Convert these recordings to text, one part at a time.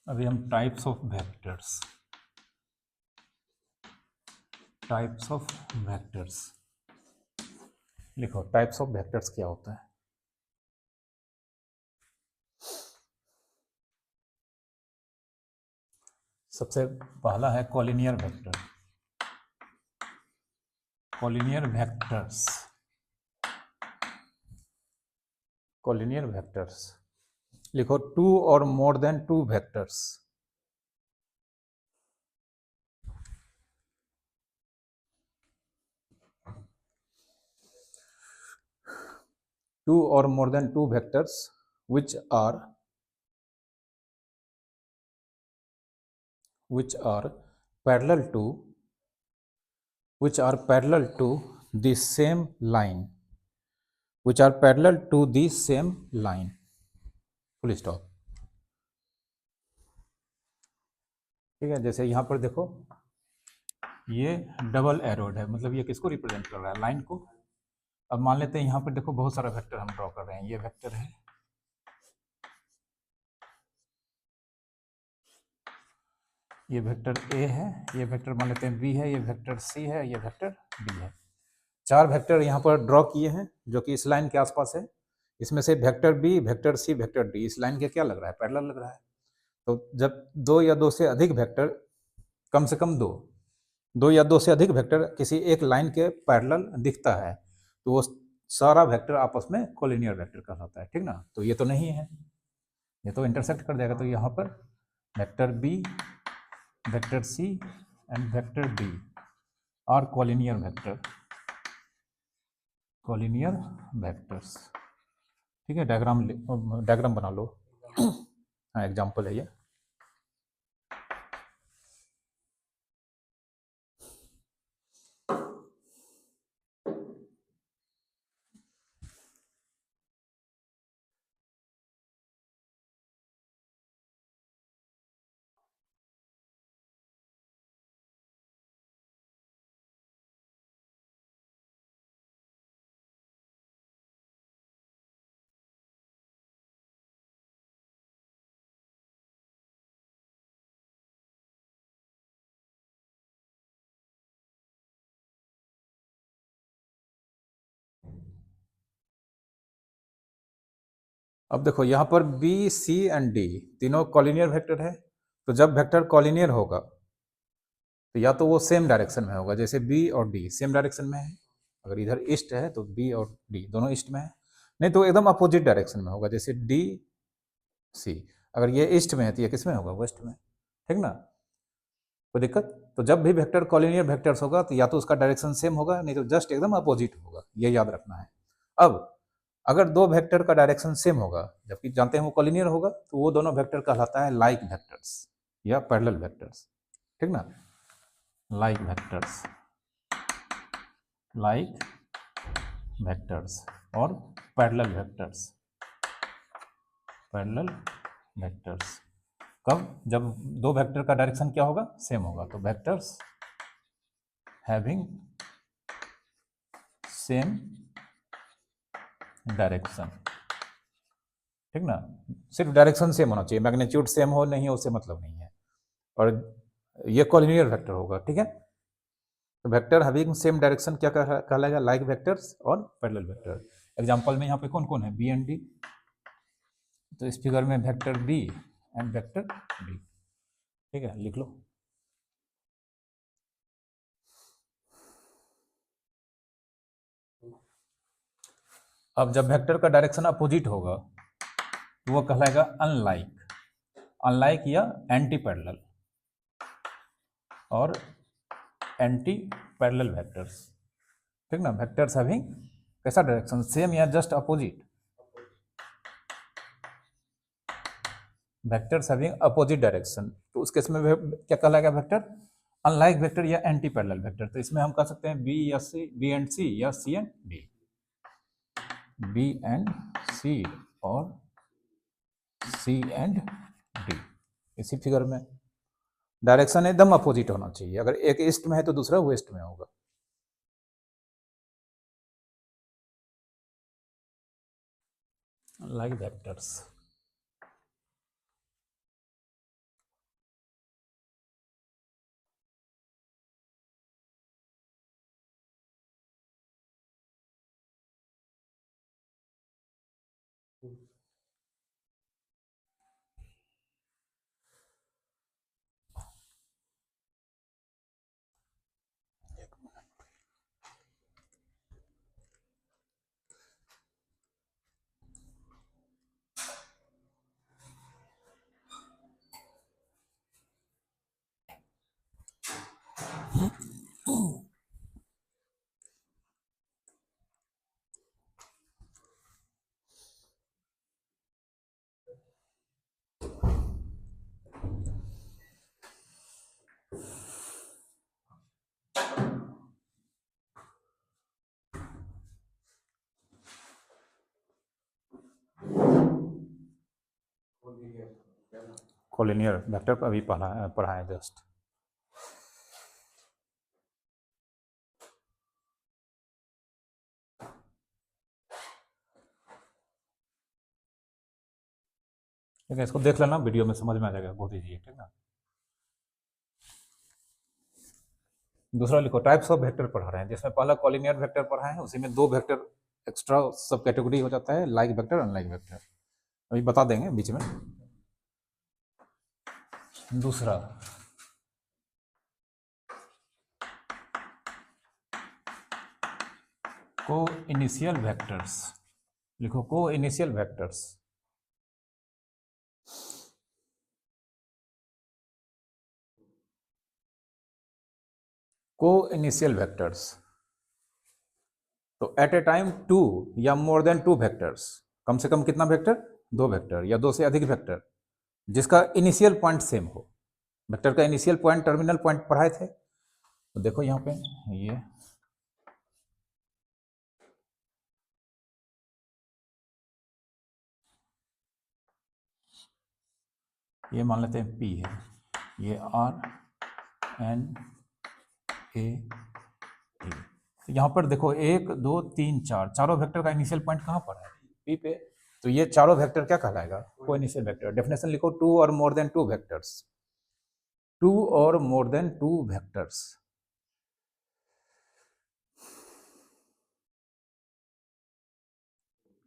अभी हम types of vectors लिखो। टाइप्स ऑफ वेक्टर्स क्या होता है? सबसे पहला है कॉलिनियर वेक्टर। कॉलिनियर वेक्टर्स लिखो। Two or more than two vectors. Two or more than two vectors which are parallel to the same line, full stop. ठीक है, जैसे यहाँ पर देखो, ये डबल एरोड है, मतलब ये किसको रिप्रेजेंट कर रहा है? लाइन को। अब मान लेते हैं यहाँ पर देखो बहुत सारा वेक्टर हम ड्रॉ कर रहे हैं। ये वेक्टर है, ये वेक्टर ए है, ये वेक्टर मान लेते हैं बी है, ये वेक्टर सी है, ये वेक्टर डी है। चार वेक्टर यहाँ पर ड्रॉ किए हैं जो कि इस लाइन के आसपास है। इसमें से vector B, vector C, vector D इस लाइन के क्या लग रहा है? पैरेलल लग रहा है। तो जब दो या दो से अधिक वेक्टर, कम से कम दो या दो से अधिक वेक्टर किसी एक लाइन के पैरेलल दिखता है तो वो सारा वेक्टर आपस में कोलिनियर वेक्टर कहलाता है। ठीक ना? तो ये तो नहीं है, ये तो इंटरसेक्ट कर देगा। तो यहाँ पर vector B, vector C and vector D are collinear vectors. ठीक है, डायग्राम बना लो। हाँ, एग्जाम्पल है ये। अब देखो यहाँ पर बी, सी एंड डी तीनों कॉलिनियर वेक्टर है। तो जब वेक्टर कॉलिनियर होगा तो या तो वो सेम डायरेक्शन में होगा, जैसे बी और डी सेम डायरेक्शन में है। अगर इधर ईस्ट है तो बी और डी दोनों ईस्ट में है। नहीं तो एकदम अपोजिट डायरेक्शन में होगा, जैसे डी सी। अगर ये ईस्ट में है तो ये किस में होगा? वेस्ट में। ठीक ना? कोई दिक्कत? तो जब भी वेक्टर कॉलिनियर वेक्टर्स होगा तो या तो उसका डायरेक्शन सेम होगा, नहीं तो जस्ट एकदम अपोजिट होगा। ये याद रखना है। अब अगर दो वेक्टर का डायरेक्शन सेम होगा, जबकि जानते हैं वो कॉलिनियर होगा, तो वो दोनों वेक्टर कहलाता है लाइक वेक्टर्स या पैरेलल वेक्टर्स। ठीक ना? लाइक वेक्टर्स और पैरेलल वेक्टर्स। कब? जब दो वेक्टर का डायरेक्शन क्या होगा? सेम होगा। तो वेक्टर्स हैविंग सेम डायरेक्शन। ठीक ना? सिर्फ डायरेक्शन सेम होना चाहिए, मैग्नीट्यूड सेम हो नहीं हो उससे मतलब नहीं है। और ये कॉलिनियर वेक्टर होगा। ठीक है? तो वेक्टर हैविंग सेम डायरेक्शन क्या कहलाएगा? लाइक वेक्टर्स और पैरेलल वेक्टर। एग्जांपल में यहाँ पे कौन कौन है? B and D. तो इस फिगर में vector B and vector D. ठीक है, लिख लो। अब जब वेक्टर का डायरेक्शन अपोजिट होगा तो वो कहलाएगा अनलाइक या एंटी पैरेलल और एंटी पैरेलल वेक्टर्स। ठीक ना? वेक्टर्स हैविंग कैसा डायरेक्शन? सेम या just opposite? Vectors having opposite direction. तो उस केस में क्या कहलाएगा? वेक्टर अनलाइक वेक्टर या एंटी पैरेलल वेक्टर। तो इसमें हम कह सकते हैं बी या सी, बी एंड सी या सी एंड डी। बी एंड सी और सी एंड डी। इसी फिगर में डायरेक्शन एकदम अपोजिट होना चाहिए। अगर एक ईस्ट में है तो दूसरा वेस्ट में होगा। Like vectors. कोलिनियर वेक्टर पर अभी पढ़ा है जस्ट। ठीक है, इसको देख लेना, वीडियो में समझ में आ जाएगा, बहुत ईजी है, ठीक ना। दूसरा लिखो, टाइप्स ऑफ वेक्टर पढ़ा रहे हैं, जिसमें पहला कॉलिनियर वेक्टर पढ़ा है, उसी में 2 वेक्टर एक्स्ट्रा सब कैटेगरी हो जाता है, लाइक वेक्टर अनलाइक वेक्टर, अभी बता देंगे बीच में। दूसरा को इनिशियल वेक्टर्स, लिखो को इनिशियल वेक्टर्स। को इनिशियल वेक्टर्स, तो एट ए टाइम 2 या मोर देन 2 वेक्टर्स, कम से कम कितना वेक्टर, 2 वेक्टर या 2 से अधिक वेक्टर, जिसका इनिशियल पॉइंट सेम हो। वेक्टर का इनिशियल पॉइंट टर्मिनल पॉइंट पढ़ाए थे, तो देखो यहाँ पे ये मान लेते हैं P है, ये R N A T। तो यहाँ पर देखो 1 2 3 4 चारों वेक्टर का इनिशियल पॉइंट कहाँ पर है, P पे। तो ये चारों वेक्टर क्या कहलाएगा, को इनिशियल वेक्टर। डेफिनेशन लिखो, 2 और मोर देन 2 वेक्टर्स, 2 और more then 2 vectors,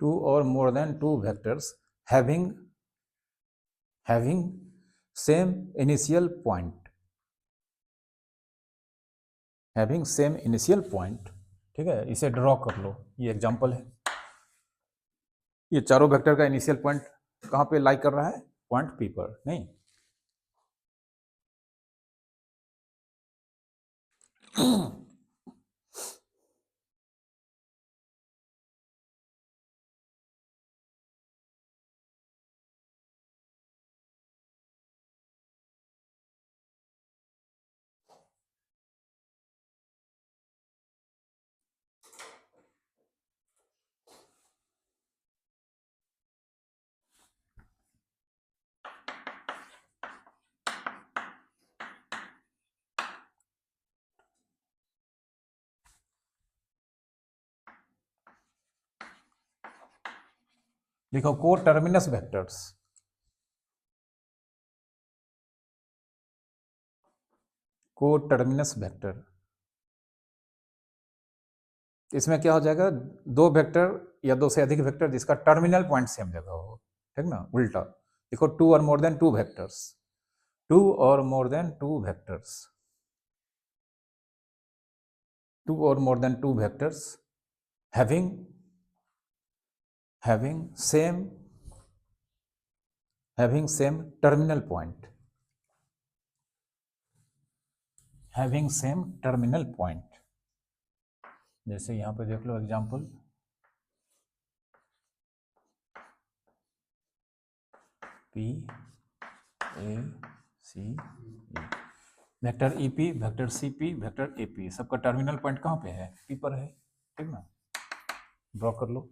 2 or more than 2 vectors having same initial point, having same initial point। ठीक है, इसे ड्रॉ कर लो, ये एग्जांपल है। ये चारों वेक्टर का इनिशियल पॉइंट कहाँ पे लाई कर रहा है, पॉइंट P पर, नहीं। लिखो को टर्मिनस वेक्टर्स, को टर्मिनस वेक्टर, इसमें क्या हो जाएगा, 2 वेक्टर या 2 से अधिक वेक्टर जिसका टर्मिनल पॉइंट सेम जगह हो, ठीक ना। उल्टा देखो, 2 और मोर देन 2 वेक्टर्स, 2 और more then 2 vectors, 2 or more than 2 vectors having same terminal point, having same terminal point। जैसे यहाँ पे देख लो example, P A C E, vector EP, vector CP, vector AP, सबका टर्मिनल पॉइंट कहाँ पे है, P पर है, ठीक ना। ड्रॉ कर लो।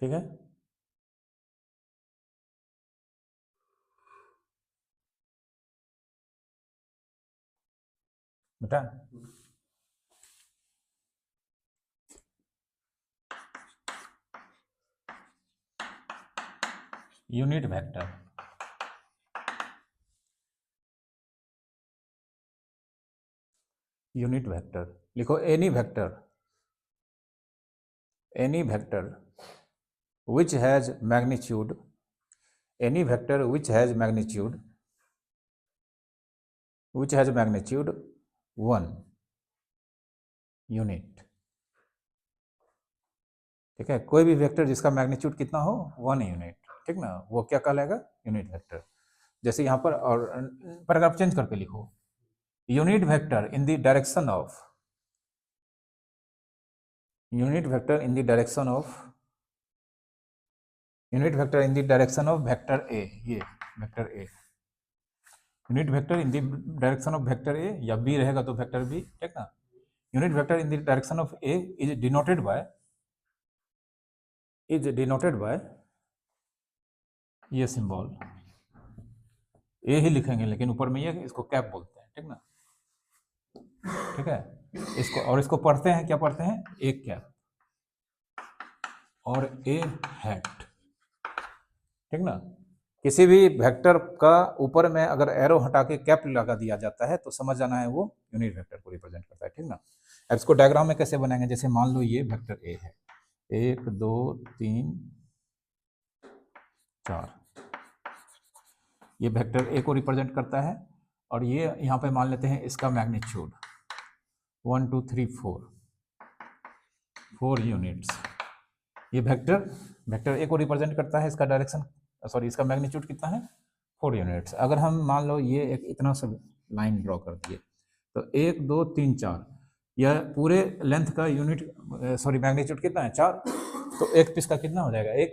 ठीक है, बेटा यूनिट वेक्टर, यूनिट वेक्टर लिखो, any vector which has magnitude, any vector which has magnitude 1 unit. ठीक है, कोई भी वेक्टर जिसका मैग्नीट्यूड कितना हो, 1 यूनिट, ठीक ना, वो क्या कहलाएगा, यूनिट वेक्टर। जैसे यहाँ पर, और पैराग्राफ चेंज करके लिखो, unit vector in the direction of, unit vector in the direction of, unit vector in the direction of vector A, ये vector A, unit vector in the direction of vector A, या B रहेगा तो vector B, ठीक ना। Unit vector in the direction of A is denoted by ये symbol, A ही लिखेंगे लेकिन ऊपर में ये, इसको कैप बोलते हैं, ठीक ना, ठीक है। इसको और इसको पढ़ते हैं, क्या पढ़ते हैं, ए कैप और ए हैट, ठीक ना। किसी भी वेक्टर का ऊपर में अगर एरो हटा के कैप लगा दिया जाता है तो समझ जाना है वो यूनिट वेक्टर को रिप्रेजेंट करता है, ठीक ना। अब इसको डायग्राम में कैसे बनाएंगे, जैसे मान लो ये वेक्टर ए है, 1 2 3 4, ये वेक्टर ए को रिप्रेजेंट करता है। और ये यहाँ पे मान लेते हैं इसका मैग्नीट्यूड 1 2 3 4 यूनिट्स। ये वेक्टर ए को रिप्रेजेंट करता है, इसका डायरेक्शन सॉरी इसका मैग्नीट्यूड कितना है, 4 यूनिट्स। अगर हम मान लो ये एक इतना सा लाइन ड्रॉ कर दिए तो 1 2 3 4, यह पूरे लेंथ का यूनिट सॉरी मैग्नीट्यूड कितना है, 4, तो एक पीस का कितना हो जाएगा, 1।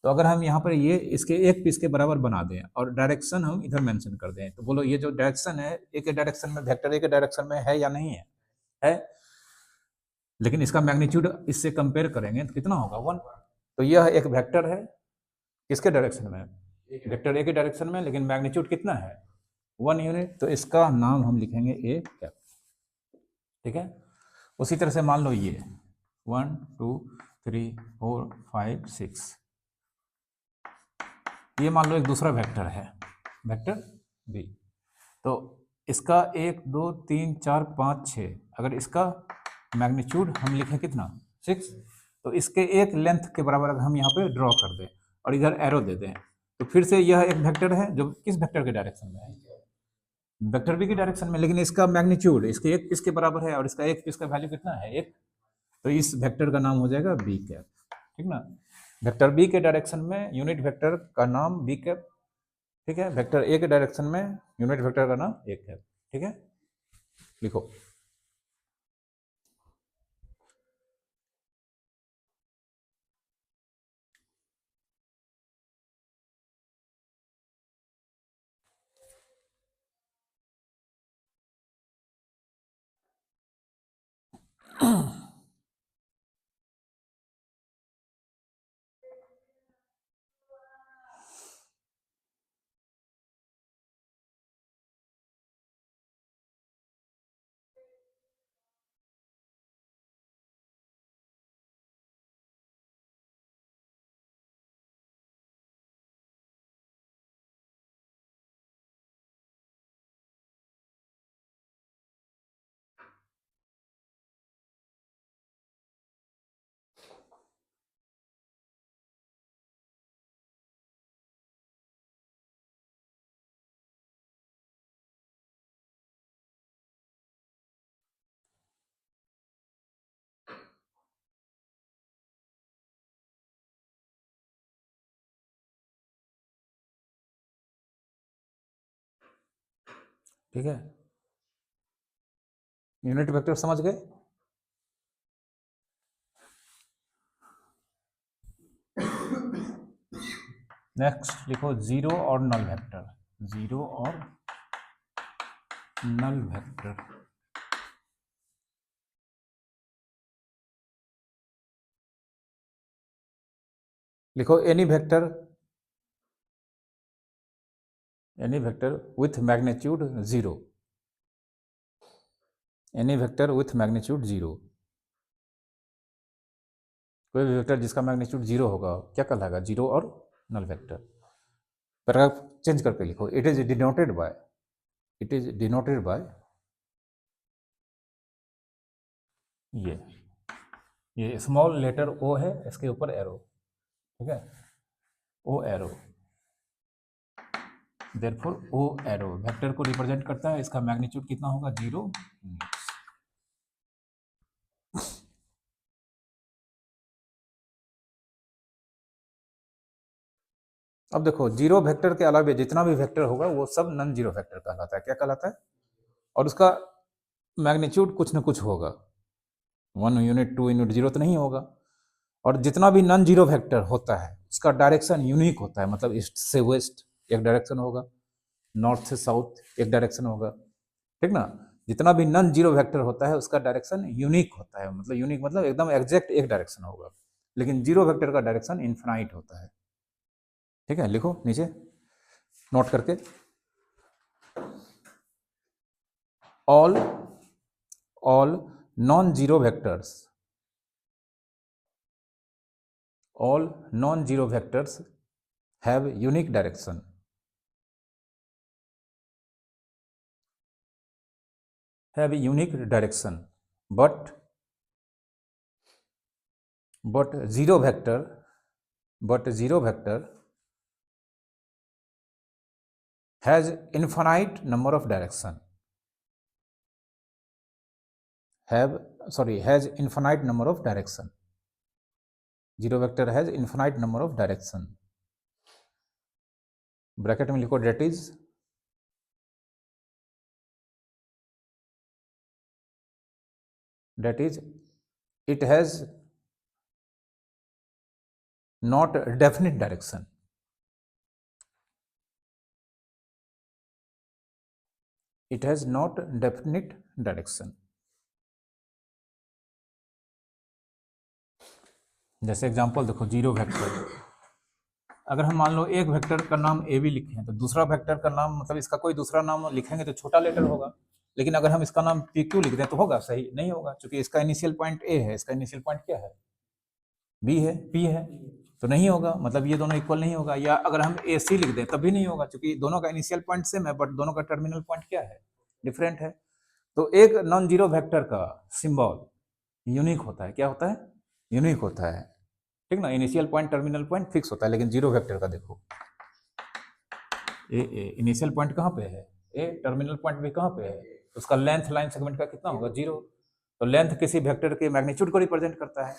तो अगर हम यहाँ पर ये इसके एक पीस के बराबर बना दें और डायरेक्शन हम इधर मेंशन कर दें, तो बोलो ये जो डायरेक्शन है ए के डायरेक्शन में, वेक्टर ए के डायरेक्शन में है या नहीं है, है। लेकिन इसका मैग्नीट्यूड इससे कंपेयर करेंगे तो कितना होगा, 1। तो यह एक वेक्टर है, किसके डायरेक्शन में, वेक्टर ए के डायरेक्शन में, लेकिन मैग्नीट्यूड कितना है, 1 यूनिट। तो इसका नाम हम लिखेंगे ए कैप, ठीक है। उसी तरह से मान लो ये 1 2 3 4 5 6, ये मान लो एक दूसरा वेक्टर है, वेक्टर बी। तो इसका 1 2 3 4 5 6, अगर इसका मैग्नीट्यूड हम लिखें कितना, 6, तो इसके एक लेंथ के बराबर अगर हम यहाँ पे ड्रॉ कर दें और इधर एरो दे दें, तो फिर से यह एक वेक्टर है जो किस वेक्टर के डायरेक्शन में है, वेक्टर बी की डायरेक्शन में, लेकिन इसका मैग्नीट्यूड इसके एक पीस के बराबर है और इसका एक पीस का वैल्यू कितना है, 1। तो इस वेक्टर का नाम हो जाएगा बी कैप, ठीक ना। वेक्टर बी के डायरेक्शन में यूनिट वेक्टर का नाम बी कैप, ठीक है। वेक्टर ए के डायरेक्शन में यूनिट वेक्टर का नाम ए कैप, ठीक है। लिखो ठीक है, यूनिट वेक्टर समझ गए। नेक्स्ट लिखो जीरो और नल वेक्टर, जीरो और नल वेक्टर। लिखो any vector with magnitude 0, any vector with magnitude 0, कोई भी वेक्टर जिसका मैग्नीट्यूड 0 होगा क्या कहलाएगा, जीरो और नल वेक्टर। पैराग्राफ चेंज करके लिखो, इट इज डिनोटेड बाय ये स्मॉल लेटर ओ है, इसके ऊपर एरो, ठीक है, ओ एरो, देयरफॉर ओ एरो वेक्टर को रिप्रेजेंट करता है, इसका मैग्नीट्यूड कितना होगा, 0 यूनिट्स। अब देखो जीरो वेक्टर के अलावा जितना भी वेक्टर होगा वो सब नॉन जीरो वेक्टर कहलाता है, क्या कहलाता है, और उसका मैग्नीट्यूड कुछ न कुछ होगा, 1 यूनिट 2 यूनिट, 0 तो नहीं होगा। और जितना भी नॉन जीरो वेक्टर होता है उसका डायरेक्शन यूनिक होता है, मतलब ईस्ट से वेस्ट एक डायरेक्शन होगा, नॉर्थ से साउथ एक डायरेक्शन होगा, ठीक ना। जितना भी नॉन जीरो वेक्टर होता है उसका डायरेक्शन यूनिक होता है, मतलब यूनिक मतलब एकदम एग्जैक्ट एक डायरेक्शन होगा, लेकिन जीरो वेक्टर का डायरेक्शन इन्फिनाइट होता है। ठीक है, लिखो नीचे नोट करके, all non-zero vectors, all non-zero vectors have unique direction, have a unique direction, but zero vector, zero vector has infinite number of direction, has infinite number of direction, zero vector has infinite number of direction, bracket में लिखो that is it has not definite direction, it has not definite direction। जैसे example देखो, zero vector, अगर हम मान लो एक vector का नाम ए बी लिखें तो दूसरा वेक्टर का नाम, मतलब इसका कोई दूसरा नाम लिखेंगे तो छोटा लेटर होगा, लेकिन अगर हम इसका नाम पी क्यू लिख दें तो होगा? सही नहीं होगा, क्योंकि इसका इनिशियल पॉइंट ए है, इसका इनिशियल पॉइंट क्या है? बी है, पी है, तो नहीं होगा, मतलब ये दोनों इक्वल नहीं होगा। या अगर हम ए सी लिख दें तब भी नहीं होगा, क्योंकि दोनों का इनिशियल पॉइंट सेम है, बट दोनों का टर्मिनल पॉइंट क्या है? डिफरेंट है। तो एक नॉन जीरो वेक्टर का सिंबल यूनिक होता है। क्या होता है? यूनिक होता है, ठीक ना। Initial point terminal point fix होता है, लेकिन जीरो वेक्टर का देखो, ए इनिशियल पॉइंट कहाँ पे है? ए, टर्मिनल पॉइंट भी कहाँ पे है? उसका लेंथ लाइन सेगमेंट का कितना होगा? जीरो। तो लेंथ किसी वेक्टर के मैग्नीट्यूड को रिप्रेजेंट करता है।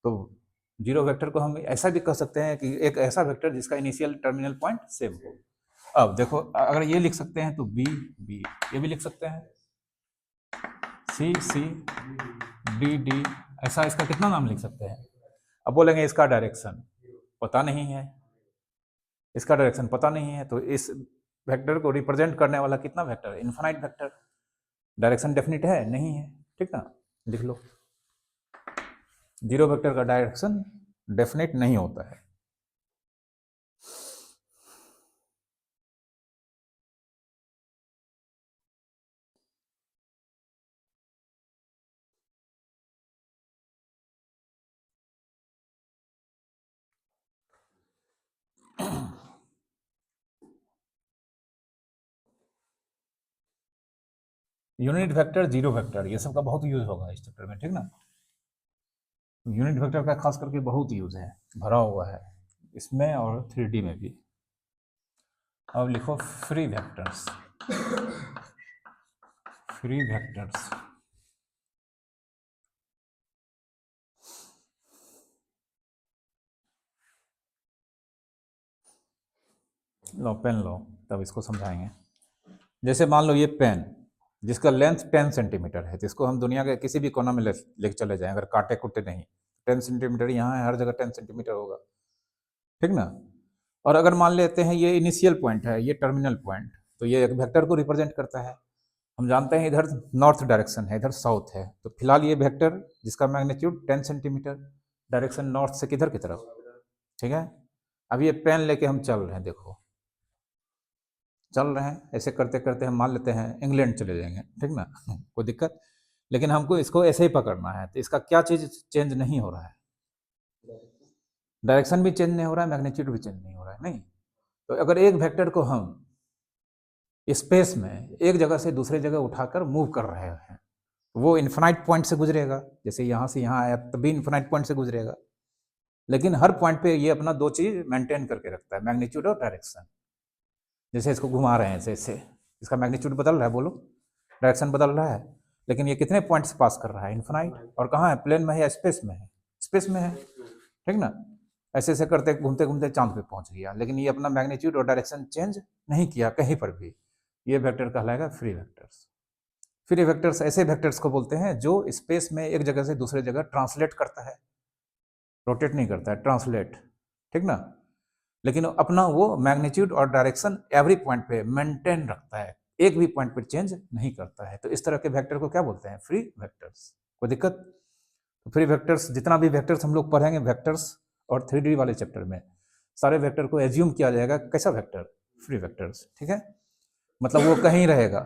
तो जीरो वेक्टर को हम ऐसा भी कह सकते हैं कि एक ऐसा वेक्टर जिसका इनिशियल टर्मिनल पॉइंट सेम हो। अब देखो, अगर ये लिख सकते हैं तो बी बी, ये भी लिख सकते हैं, सी सी, डी डी, ऐसा इसका कितना नाम लिख सकते हैं। अब बोलेंगे इसका डायरेक्शन पता नहीं है, इसका डायरेक्शन पता नहीं है, तो इस वेक्टर को रिप्रेजेंट करने वाला कितना वेक्टर है? Infinite vector. डायरेक्शन डेफिनिट है? नहीं है, ठीक ना। लिख लो, जीरो वेक्टर का डायरेक्शन डेफिनेट नहीं होता है। यूनिट वेक्टर, जीरो वेक्टर, ये सब का बहुत यूज होगा इस चैप्टर में, ठीक ना। यूनिट वेक्टर का खास करके बहुत यूज है, भरा हुआ है इसमें और 3D में भी। अब लिखो फ्री वेक्टर्स, फ्री वेक्टर्स। लो पेन लो, तब इसको समझाएंगे। जैसे मान लो ये पेन, जिसका लेंथ 10 सेंटीमीटर है, जिसको हम दुनिया के किसी भी कोना में लेके चले जाएं, अगर काटे कुटे नहीं, 10 सेंटीमीटर यहाँ है, हर जगह 10 सेंटीमीटर होगा, ठीक ना। और अगर मान लेते हैं ये इनिशियल पॉइंट है, ये टर्मिनल पॉइंट, तो ये एक वेक्टर को रिप्रेजेंट करता है। हम जानते हैं इधर नॉर्थ डायरेक्शन है, इधर साउथ है, तो फिलहाल ये वेक्टर जिसका मैग्नीट्यूड 10 सेंटीमीटर, डायरेक्शन नॉर्थ से किधर की तरफ, ठीक है। अब ये पेन लेके हम चल रहे हैं, देखो चल रहे हैं, ऐसे करते करते हम मान लेते हैं इंग्लैंड चले जाएंगे, ठीक ना। कोई दिक्कत, लेकिन हमको इसको ऐसे ही पकड़ना है, तो इसका क्या चीज़ चेंज नहीं हो रहा है? डायरेक्शन भी चेंज नहीं हो रहा है, मैग्नीट्यूड भी चेंज नहीं हो रहा है, नहीं। तो अगर एक वेक्टर को हम स्पेस में एक जगह से दूसरे जगह उठाकर मूव कर रहे हैं, वो इन्फिनाइट पॉइंट से गुजरेगा, जैसे यहाँ से यहाँ आया तभी इन्फिनाइट पॉइंट से गुजरेगा, लेकिन हर पॉइंट पे ये अपना दो चीज़ मेंटेन करके रखता है, मैग्नीट्यूड और डायरेक्शन। जैसे इसको घुमा रहे हैं ऐसे ऐसे, इसका मैग्नीट्यूड बदल रहा है, बोलो, डायरेक्शन बदल रहा है, लेकिन ये कितने पॉइंट्स पास कर रहा है? इन्फिनाइट। और कहाँ है? प्लेन में है या स्पेस में है? स्पेस में है, ठीक ना। ऐसे ऐसे करते घूमते घूमते चांद पे पहुंच गया, लेकिन ये अपना मैग्नीट्यूड और डायरेक्शन चेंज नहीं किया कहीं पर भी। ये वेक्टर कहलाएगा फ्री वेक्टर्स। फ्री वेक्टर्स ऐसे वेक्टर्स को बोलते हैं जो स्पेस में एक जगह से दूसरे जगह ट्रांसलेट करता है, रोटेट नहीं करता है, ट्रांसलेट, ठीक ना। लेकिन अपना वो मैग्नीट्यूड और डायरेक्शन एवरी पॉइंट पे मेंटेन रखता है, एक भी पॉइंट पर चेंज नहीं करता है। तो इस तरह के वेक्टर को क्या बोलते हैं? Free vectors. कोई दिक्कत? तो फ्री वेक्टर्स, जितना भी वेक्टर्स हम लोग पढ़ेंगे वेक्टर्स और 3D वाले चैप्टर में, सारे वेक्टर को एज्यूम किया जाएगा कैसा वेक्टर? Free vectors. ठीक है, मतलब वो कहीं रहेगा,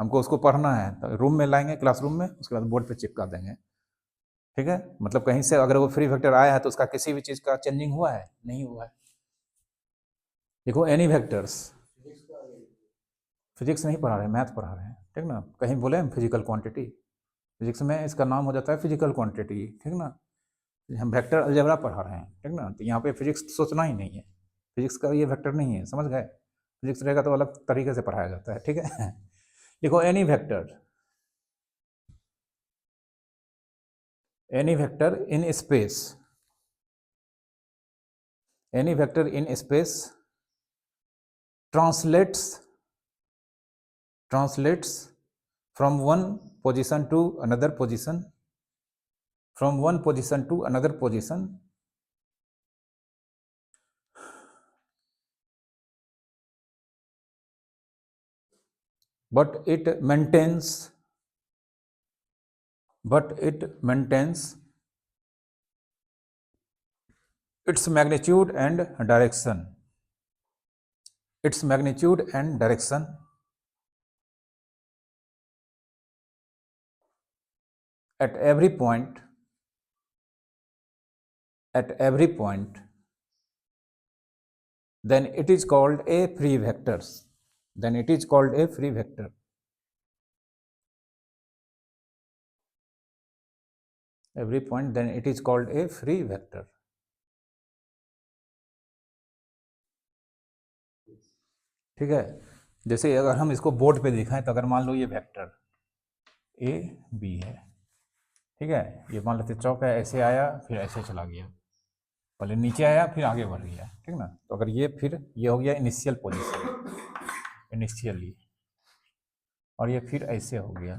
हमको उसको पढ़ना है तो रूम में लाएंगे, क्लासरूम में, उसके बाद बोर्ड पे चिपका देंगे। ठीक है, मतलब कहीं से अगर वो फ्री वेक्टर आया है तो उसका किसी भी चीज़ का चेंजिंग हुआ है? नहीं हुआ है। देखो एनी वेक्टर्स, फिजिक्स नहीं पढ़ा रहे, मैथ पढ़ा रहे हैं, ठीक ना। कहीं बोले हम फिजिकल क्वांटिटी, फिजिक्स में इसका नाम हो जाता है फिजिकल क्वांटिटी, ठीक ना। हम वेक्टर अलजेब्रा पढ़ा रहे हैं, ठीक ना, तो यहाँ पे फिजिक्स सोचना ही नहीं है, फिजिक्स का ये वेक्टर नहीं है, समझ गए। फिजिक्स रहेगा तो अलग तरीके से पढ़ाया जाता है, ठीक है। देखो any vector, any vector in space, any vector in space translates from one position to another position, from one position to another position, but it maintains its magnitude and direction, its magnitude and direction at every point, then it is called a free vectors, then it is called a free vector. Every point, then it is called a free vector. ठीक है, जैसे अगर हम इसको board पे दिखाएं तो अगर मान लो ये वेक्टर ए बी है, ठीक है, ये मान लेते चौक है, ऐसे आया फिर ऐसे चला गया, पहले नीचे आया फिर आगे बढ़ गया, ठीक ना। तो अगर ये फिर ये हो गया इनिशियल पोजीशन, इनिशियली, और ये फिर ऐसे हो गया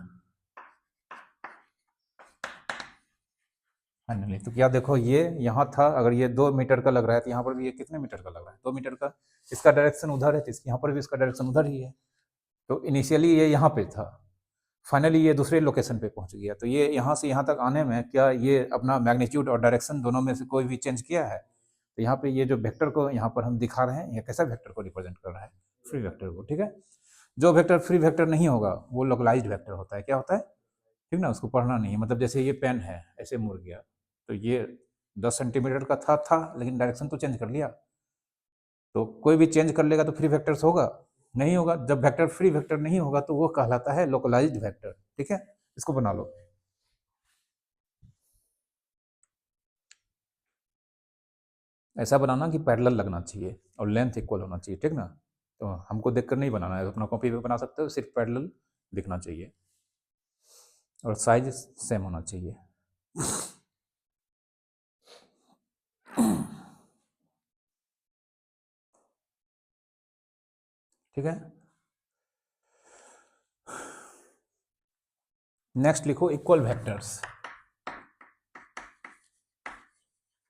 फाइनली। तो क्या देखो ये यहाँ था, अगर ये 2 मीटर का लग रहा है तो यहाँ पर भी ये कितने मीटर का लग रहा है? 2 मीटर का। इसका डायरेक्शन उधर है तो यहाँ पर भी इसका डायरेक्शन उधर ही है। तो इनिशियली ये यहाँ पे था, फाइनली ये दूसरे लोकेशन पे पहुँच गया। तो ये यहाँ से यहाँ तक आने में क्या ये अपना मैग्नीट्यूड और डायरेक्शन दोनों में से कोई भी चेंज किया है? तो यहाँ पे ये जो वेक्टर को यहाँ पर हम दिखा रहे हैं, ये कैसा वेक्टर को रिप्रेजेंट कर रहा है? फ्री वेक्टर को, ठीक है। जो वेक्टर फ्री वेक्टर नहीं होगा वो लोकलाइज्ड वेक्टर होता है। क्या होता है? ठीक ना, उसको पढ़ना नहीं है। मतलब जैसे ये पेन है ऐसे मुड़ गया, तो ये 10 सेंटीमीटर का था लेकिन डायरेक्शन तो चेंज कर लिया। तो कोई भी चेंज कर लेगा तो फ्री वेक्टर्स होगा? नहीं होगा। जब वेक्टर फ्री वेक्टर नहीं होगा तो वो कहलाता है लोकलाइज्ड वेक्टर, ठीक है। इसको बना लो। ऐसा बनाना कि पैरेलल लगना चाहिए और लेंथ इक्वल होना चाहिए, ठीक ना। तो हमको देखकर नहीं बनाना है, अपना कॉपी पे बना सकते हो, सिर्फ पैरेलल दिखना चाहिए और साइज सेम होना चाहिए। ठीक है, नेक्स्ट लिखो इक्वल वेक्टर्स,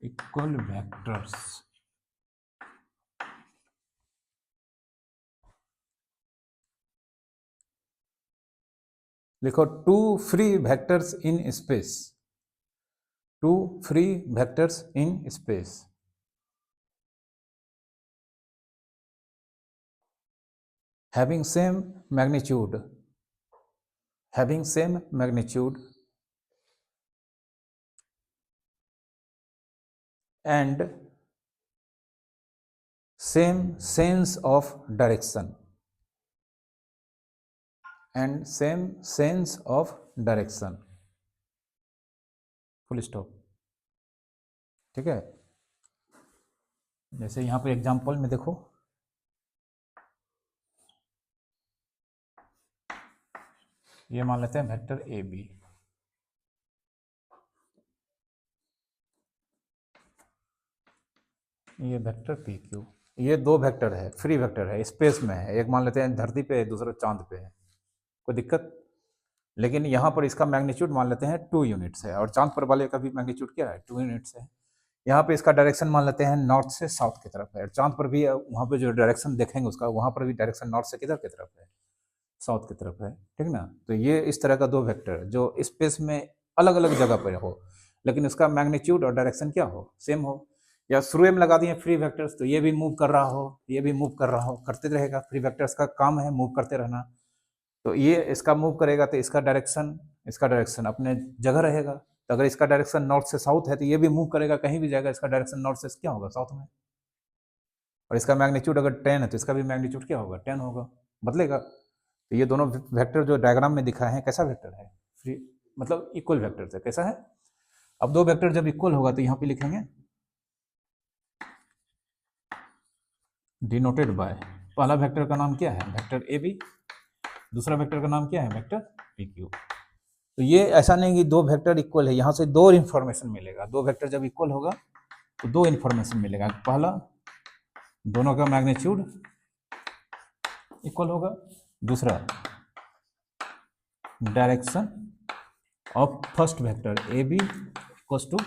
इक्वल वेक्टर्स। लिखो two free vectors in space, two free vectors in space having same magnitude, having same magnitude and same sense of direction, and same sense of direction, full stop. ठीक है, जैसे यहाँ पे example में देखो, ये मान लेते हैं वेक्टर ए बी, ये वेक्टर पी क्यू, ये दो वेक्टर है, फ्री वेक्टर है, स्पेस में है। एक मान लेते हैं धरती पे है, दूसरा चांद पे है, कोई दिक्कत? लेकिन यहाँ पर इसका मैग्नीट्यूड मान लेते हैं 2 यूनिट्स है, और चांद पर वाले का भी मैग्नीट्यूड क्या है? 2 यूनिट्स है। यहाँ पे इसका डायरेक्शन मान लेते हैं नॉर्थ से साउथ की तरफ है। चांद पर भी वहाँ पे जो डायरेक्शन देखेंगे उसका, वहाँ पर भी डायरेक्शन नॉर्थ से किधर की तरफ है, साउथ की तरफ है, ठीक ना। तो ये इस तरह का दो वेक्टर जो स्पेस में अलग अलग जगह पर हो, लेकिन उसका मैग्नीट्यूड और डायरेक्शन क्या हो, सेम हो। या शुरू में लगा दिए फ्री वेक्टर्स, तो ये भी मूव कर रहा हो, ये भी मूव कर रहा हो, करते रहेगा। फ्री वेक्टर्स का काम है मूव करते रहना। तो ये इसका मूव करेगा तो इसका डायरेक्शन अपने जगह रहेगा। तो अगर इसका डायरेक्शन नॉर्थ से साउथ है तो ये भी मूव करेगा, कहीं भी जाएगा, इसका डायरेक्शन नॉर्थ से क्या होगा, साउथ में। और इसका मैग्नीट्यूड अगर 10 है तो इसका भी मैग्नीट्यूड क्या होगा, 10 होगा, बदलेगा। तो ये दोनों वेक्टर जो डायग्राम में दिखाए हैं, कैसा वेक्टर है, फ्री मतलब इक्वल वेक्टर है, कैसा है। अब दो वेक्टर जब इक्वल होगा तो यहाँ पे लिखेंगे डिनोटेड बाय, पहला वेक्टर का नाम क्या है, वेक्टर ए बी, दूसरा वेक्टर का नाम क्या है, वेक्टर पी क्यू। तो ये ऐसा नहीं कि दो वेक्टर इक्वल है, यहाँ से दो इन्फॉर्मेशन मिलेगा। दो वेक्टर जब इक्वल होगा तो दो इन्फॉर्मेशन मिलेगा। पहला, दोनों का मैग्नीट्यूड इक्वल होगा। दूसरा, direction of first vector A B equals to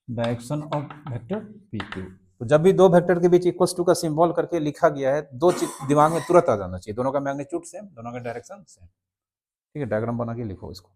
direction of vector P Q. तो जब भी दो वेक्टर के बीच इक्वल्स टू का सिंबल करके लिखा गया है, दो चीज दिमाग में तुरंत आ जाना चाहिए, दोनों का मैग्नीट्यूड सेम, दोनों का डायरेक्शन सेम। ठीक है, डायग्राम बना के लिखो इसको।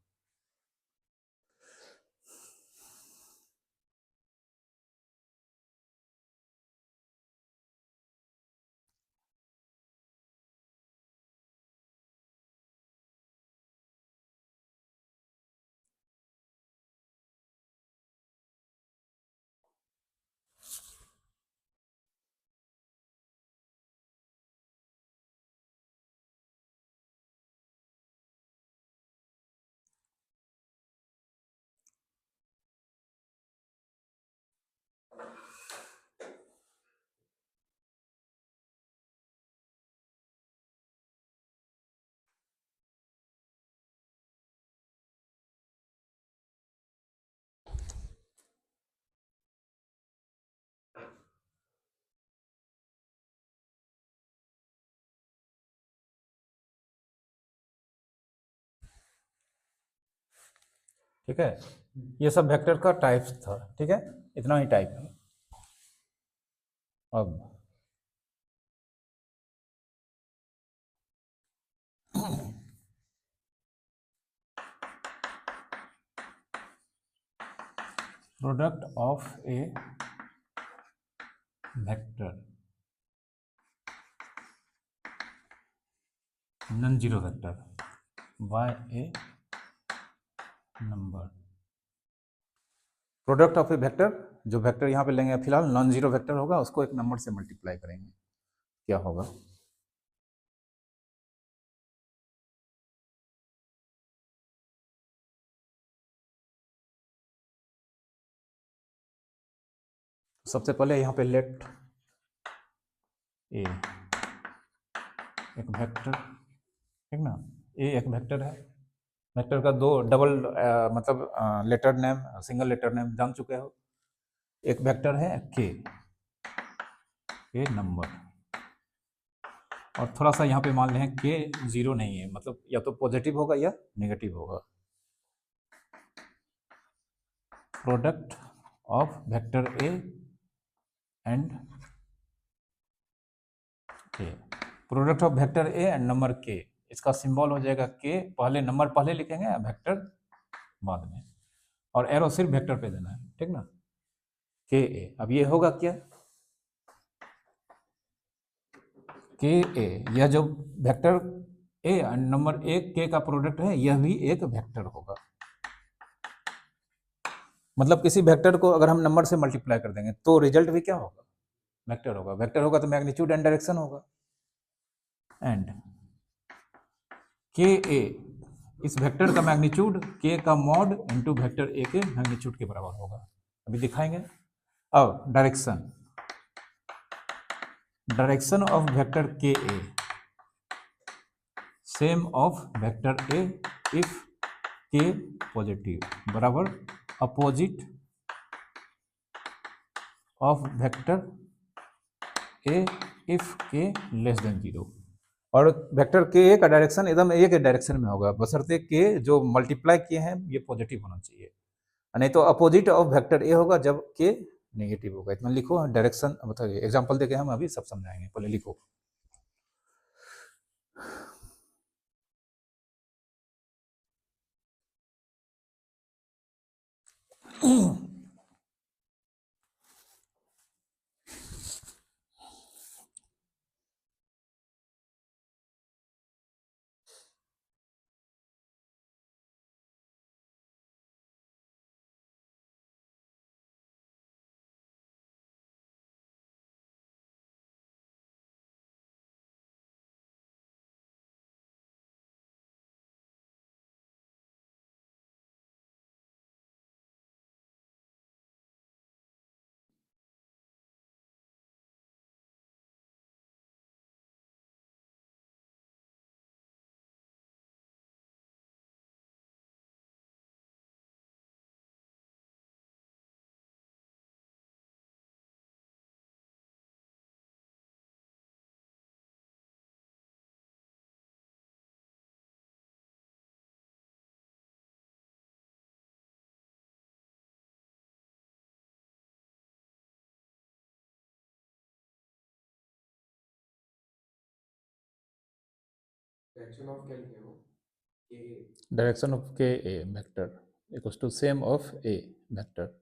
ठीक है, ये सब वेक्टर का टाइप्स था। ठीक है, इतना ही टाइप है। अब product of A vector non zero vector by A number. Product of A vector, जो वेक्टर यहाँ पे लेंगे फिलहाल नॉन जीरो वेक्टर होगा, उसको एक नंबर से मल्टीप्लाई करेंगे, क्या होगा। सबसे पहले यहाँ पे लेट ए एक वेक्टर, ठीक ना, ए एक वेक्टर है। वेक्टर का दो डबल मतलब letter name, single letter name जान चुके हो। एक वेक्टर है के नंबर, और थोड़ा सा यहाँ पे मान लें के जीरो नहीं है, मतलब या तो पॉजिटिव होगा या नेगेटिव होगा। Product of vector A and K, product of vector A and number K, इसका सिंबल हो जाएगा के, पहले नंबर पहले लिखेंगे, वेक्टर बाद में, और एरो सिर्फ वेक्टर पे देना है, ठीक ना, के ए। अब ये होगा क्या, के ए, यह जो वेक्टर ए एंड नंबर एक के का प्रोडक्ट है, यह भी एक वेक्टर होगा। मतलब किसी वेक्टर को अगर हम नंबर से मल्टीप्लाई कर देंगे तो रिजल्ट भी क्या होगा, वेक्टर होगा। वेक्टर होगा तो मैग्नीट्यूड एंड डायरेक्शन होगा। एंड के ए, इस वेक्टर का मैग्नीट्यूड के का मॉड इनटू वेक्टर ए के मैग्नीट्यूड के बराबर होगा, अभी दिखाएंगे। अब direction, direction of vector K A same of vector A if K positive बराबर opposite of vector A if K less than zero. और वेक्टर के ए का डायरेक्शन एकदम ए के डायरेक्शन में होगा, बशर्ते के जो मल्टीप्लाई किए हैं ये पॉजिटिव होना चाहिए। नहीं तो अपोजिट ऑफ वेक्टर ए होगा जब के नेगेटिव होगा। इतना लिखो, डायरेक्शन मतलब एग्जांपल देके हम अभी सब समझाएंगे, पहले लिखो। Direction of K A vector equals to same of A vector.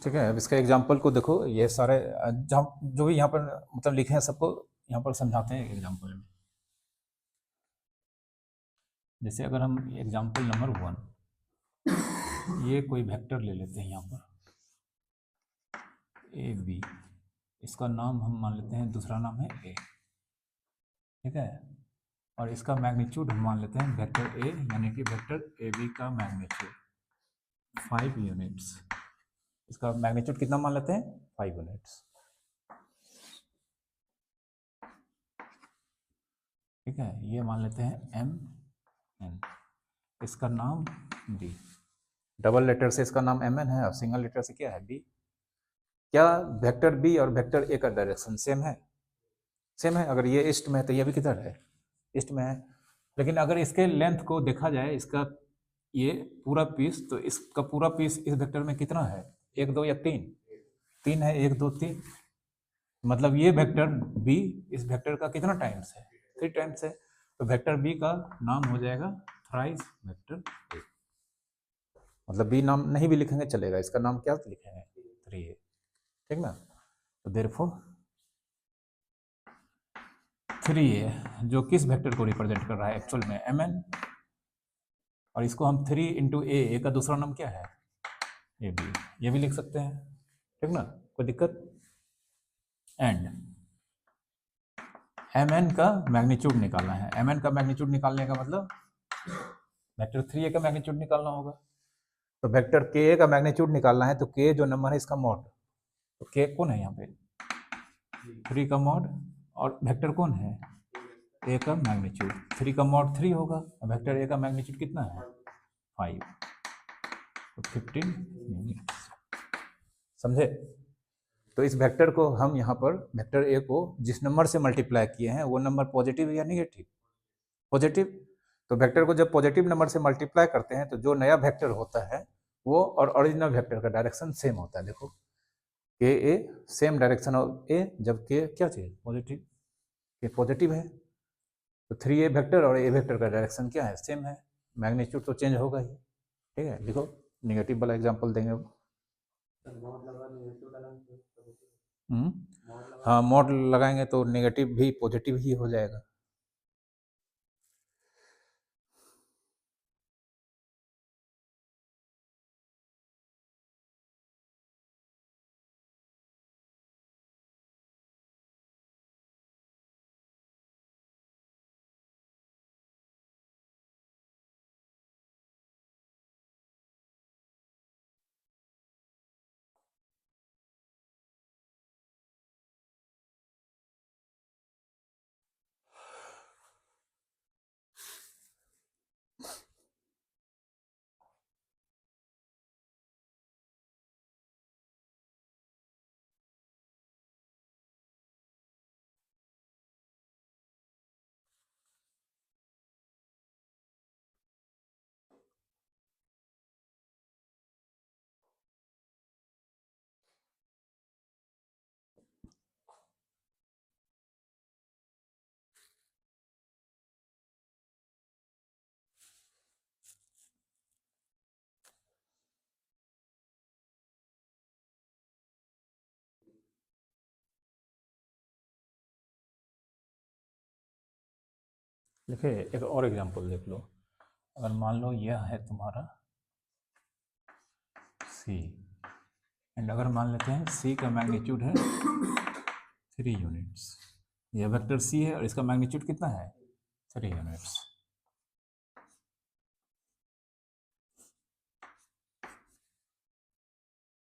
ठीक है, अब इसका एग्जाम्पल को देखो, ये सारे जहाँ जो भी यहाँ पर मतलब लिखे हैं सबको यहाँ पर समझाते हैं एग्जाम्पल में। जैसे अगर हम एग्जाम्पल नंबर 1, ये कोई वेक्टर ले लेते हैं यहाँ पर ए बी, इसका नाम हम मान लेते हैं, दूसरा नाम है ए, ठीक है, और इसका मैग्नीट्यूड हम मान लेते हैं वेक्टर ए, यानी कि वेक्टर ए बी का मैग्नीट्यूड 5 यूनिट्स। इसका मैग्नीट्यूड कितना मान लेते हैं? 5 यूनिट्स। ठीक है, ये मान लेते हैं एम एन, इसका नाम बी, डबल लेटर से इसका नाम एम एन है और सिंगल लेटर से क्या है? बी। क्या वेक्टर बी और वेक्टर ए का डायरेक्शन सेम है? सेम है। अगर ये ईस्ट में है तो ये भी किधर है? ईस्ट में है। लेकिन अगर इसके लेंथ को देखा जाए, इसका ये पूरा पीस, तो इसका पूरा पीस इस वेक्टर में कितना है? 1 2 या 3? 3 है, 1 2 3। मतलब ये वेक्टर बी इस वेक्टर का कितना टाइम्स है? 3 टाइम्स है। तो वेक्टर बी का नाम हो जाएगा थ्राइस वेक्टर ए। मतलब बी नाम नहीं भी लिखेंगे चलेगा, इसका नाम क्या लिखेंगे? 3a। ठीक ना? तो देयरफॉर 3a जो किस वेक्टर को रिप्रेजेंट कर रहा है एक्चुअल में? mn, और इसको हम 3 इंटू ए का दूसरा नाम क्या है? ए बी, ये भी लिख सकते हैं। ठीक ना? कोई दिक्कत? एंड mn का मैग्नीट्यूड निकालना है। mn का मैग्नीट्यूड निकालने का मतलब वेक्टर 3a का मैग्नीट्यूड निकालना होगा। तो वेक्टर के का मैग्नीट्यूड निकालना है, तो के जो नंबर है इसका मॉड, तो के कौन है यहाँ पे? 3 का मॉड, और वेक्टर कौन है? ए का मैग्नीट्यूड। 3 का मॉड 3 होगा, वेक्टर ए का मैग्नीट्यूड कितना है? 5, तो 15 यूनिट्स। समझे? तो इस वेक्टर को हम यहाँ पर वेक्टर ए को जिस नंबर से मल्टीप्लाई किए हैं वो नंबर पॉजिटिव या निगेटिव? पॉजिटिव। तो वेक्टर को जब पॉजिटिव नंबर से मल्टीप्लाई करते हैं तो जो नया वेक्टर होता है वो और ओरिजिनल वेक्टर का डायरेक्शन सेम होता है। देखो, के ए सेम डायरेक्शन ऑफ ए, जब के क्या चाहिए? पॉजिटिव, के पॉजिटिव है, तो 3a वेक्टर और ए वेक्टर का डायरेक्शन क्या है? सेम है। मैग्नीट्यूड तो चेंज होगा ही। ठीक है, लिखो। निगेटिव वाला एग्जांपल देंगे अब। हाँ, मॉड लगाएंगे तो नेगेटिव भी पॉजिटिव ही हो जाएगा। देखिए एक और एग्जांपल देख लो। अगर मान लो यह है तुम्हारा सी, एंड अगर मान लेते हैं सी का मैग्नीट्यूड है 3 यूनिट्स। यह वेक्टर सी है और इसका मैग्नीट्यूड कितना है 3 यूनिट्स।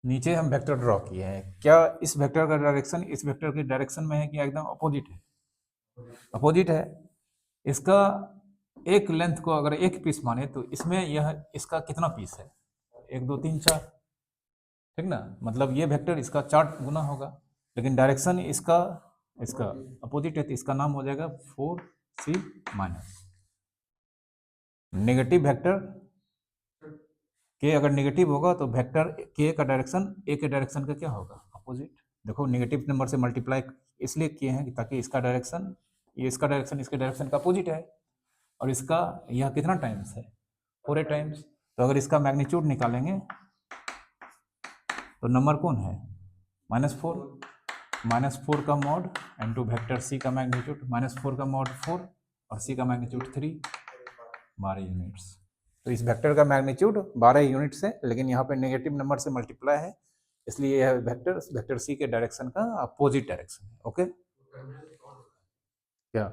नीचे हम वेक्टर ड्रॉ किए हैं, क्या इस वेक्टर का डायरेक्शन इस वेक्टर के डायरेक्शन में है कि एकदम अपोजिट है? अपोजिट है। इसका एक लेंथ को अगर एक पीस माने तो इसमें यह इसका कितना पीस है? 1 2 3 4, ठीक ना। मतलब ये वेक्टर इसका 4 गुना होगा, लेकिन डायरेक्शन इसका इसका अपोजिट है, तो इसका नाम हो जाएगा 4c माइनस। नेगेटिव वेक्टर के अगर नेगेटिव होगा तो वेक्टर के का डायरेक्शन ए के डायरेक्शन का क्या होगा? अपोजिट। देखो नेगेटिव नंबर से मल्टीप्लाई इसलिए किए हैं कि ताकि इसका डायरेक्शन ये इसका डायरेक्शन इसके डायरेक्शन का अपोजिट है, और इसका यह कितना टाइम्स है 4a टाइम्स। तो अगर इसका मैग्नीट्यूड निकालेंगे तो नंबर कौन है -4। -4 का मॉड इनटू वेक्टर सी का मैग्नीट्यूड, -4 का मॉड 4 और सी का मैग्नीट्यूड 3, 12 यूनिट्स। तो इस वेक्टर का मैग्नीट्यूड 12 यूनिट्स है, लेकिन यहाँ पे नेगेटिव नंबर से मल्टीप्लाई है, इसलिए यह वेक्टर वेक्टर सी के डायरेक्शन का अपोजिट डायरेक्शन है। ओके क्या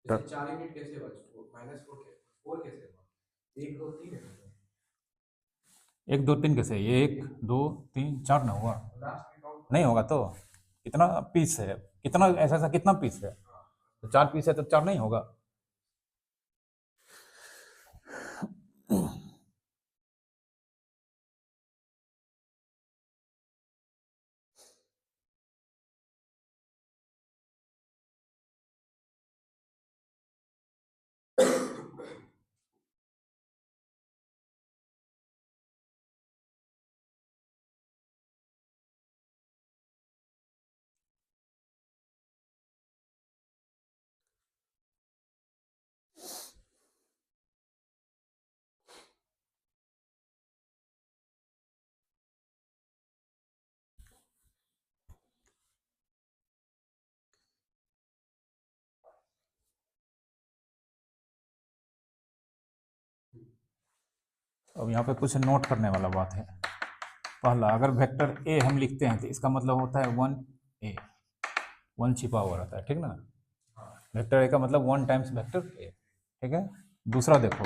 तो 4 यूनिट कैसे बचे? -4 कैसे हुआ? 1 2 3 1 2 3 कैसे? ये 1 2 3 4 ना हुआ? नहीं होगा तो कितना पीस है? कितना ऐसा ऐसा कितना पीस है? तो 4 पीस है तो 4 नहीं होगा। अब यहाँ पे कुछ नोट करने वाला बात है। पहला, अगर वेक्टर ए हम लिखते हैं तो इसका मतलब होता है 1a, 1 छिपा हुआ रहता है, ठीक ना। वेक्टर ए का मतलब 1 टाइम्स वेक्टर ए, ठीक है। दूसरा देखो,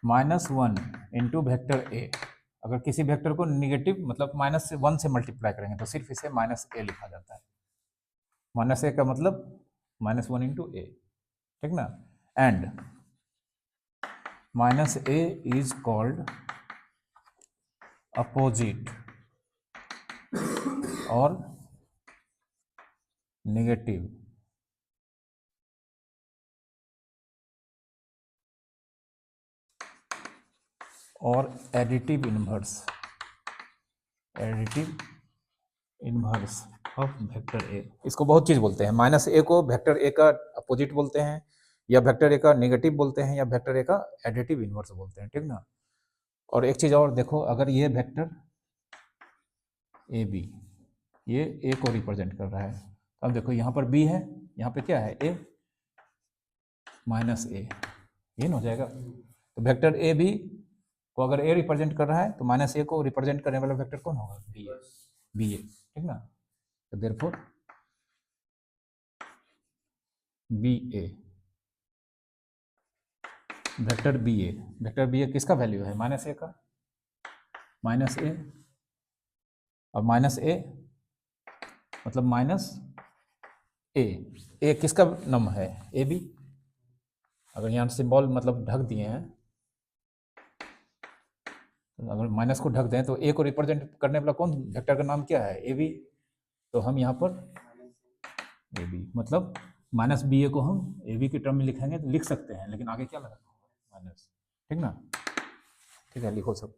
-1 इंटू वेक्टर ए। अगर किसी वेक्टर को निगेटिव मतलब -1 से मल्टीप्लाई करेंगे तो सिर्फ इसे -a लिखा जाता है। -a का मतलब -1 इंटू ए, ठीक ना। And -a is called opposite और नेगेटिव और एडिटिव इन्वर्स ऑफ वेक्टर ए। इसको बहुत चीज बोलते हैं। -a को वेक्टर ए का अपोजिट बोलते हैं, या वेक्टर ए का नेगेटिव बोलते हैं, या वेक्टर ए का एडिटिव इन्वर्स बोलते हैं, ठीक ना। और एक चीज और देखो, अगर ये वेक्टर ए बी ये ए को रिप्रेजेंट कर रहा है, अब देखो यहाँ पर बी है, यहाँ पे क्या है ए -a, ये हो जाएगा। तो वेक्टर ए बी को अगर ए रिप्रेजेंट कर रहा है तो -a को रिप्रेजेंट करने वाला वेक्टर कौन होगा? बी ए, ठीक ना। तो देयरफॉर बी ए, वेक्टर बी ए किसका वैल्यू है? -a का, -a। अब -a मतलब -a किसका नम है? A B. अगर यहाँ सिंबल मतलब ढक दिए हैं, तो अगर माइनस को ढक दें तो ए को रिप्रेजेंट करने वाला कौन वेक्टर का नाम क्या है? A B. तो हम यहाँ पर ए बी मतलब -ba को हम ए बी के टर्म में लिखेंगे तो लिख सकते हैं, लेकिन आगे क्या लगाना होगा? माइनस, ठीक ना। ठीक है, लिखो सब।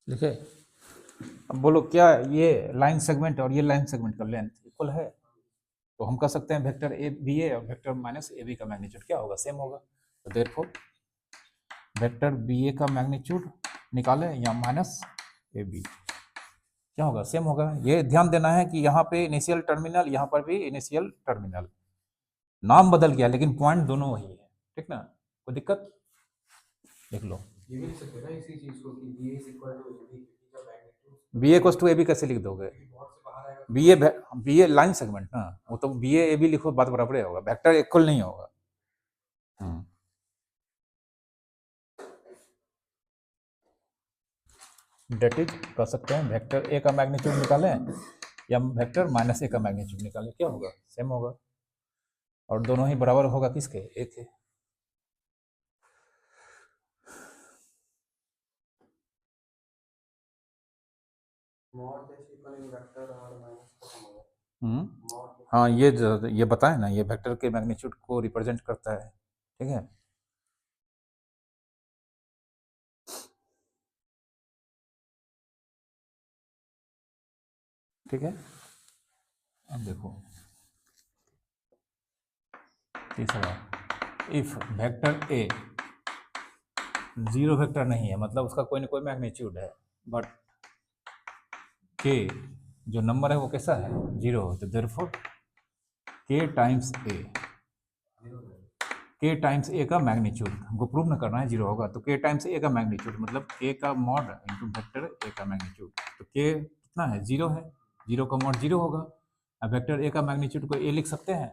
लिखे। अब बोलो क्या ये लाइन सेगमेंट और ये लाइन सेगमेंट का लेंथ इक्वल है, तो हम कह सकते हैं वेक्टर ए बी ए और वेक्टर माइनस ए बी का मैग्नीट्यूड क्या होगा, सेम होगा। तो देयरफॉर वेक्टर बी ए का मैग्नीट्यूड निकालें या माइनस ए बी, क्या होगा, सेम होगा। ये ध्यान देना है कि यहाँ पे इनिशियल टर्मिनल, यहाँ पर भी इनिशियल टर्मिनल, नाम बदल गया लेकिन पॉइंट दोनों वही है, ठीक ना, कोई दिक्कत। लिख लो ये भी लिख सकते हैं ना इसी चीज को कि B is equal to A B का magnitude. B A cos two A B कैसे लिख दोगे, बहुत से बाहर आएगा बी ए लाइन सेगमेंट ना, वो तो बी ए बी लिखो बात बराबर ही होगा, वेक्टर इक्वल नहीं होगा। डेट इज कह सकते हैं वेक्टर ए का मैग्नीट्यूड निकालें या वेक्टर माइनस ए का मैग्नीट्यूड निकालें, क्या होगा, सेम होगा। और दोनों ही बराबर होगा किसके, एक है। मॉड जैसे इक्वल इन वेक्टर और माइनस खत्म हो गया। हाँ ये बताए ना, ये वेक्टर के मैग्नीट्यूड को रिप्रेजेंट करता है, ठीक है। ठीक है, अब देखो तीसरा, if vector A zero vector नहीं है, मतलब उसका कोई ना कोई मैग्नीट्यूड है, बट के जो नंबर है वो कैसा है, जीरो, तो देयरफॉर के टाइम्स ए, के टाइम्स ए का मैग्नीट्यूड हमको प्रूव न करना है जीरो होगा, तो के टाइम्स ए का मैग्नीट्यूड मतलब के का मॉड इंटू वेक्टर ए का मैग्नीट्यूड, तो के कितना है, जीरो है, जीरो का मॉड जीरो होगा। अब वेक्टर ए का मैग्नीट्यूड को ए लिख सकते हैं,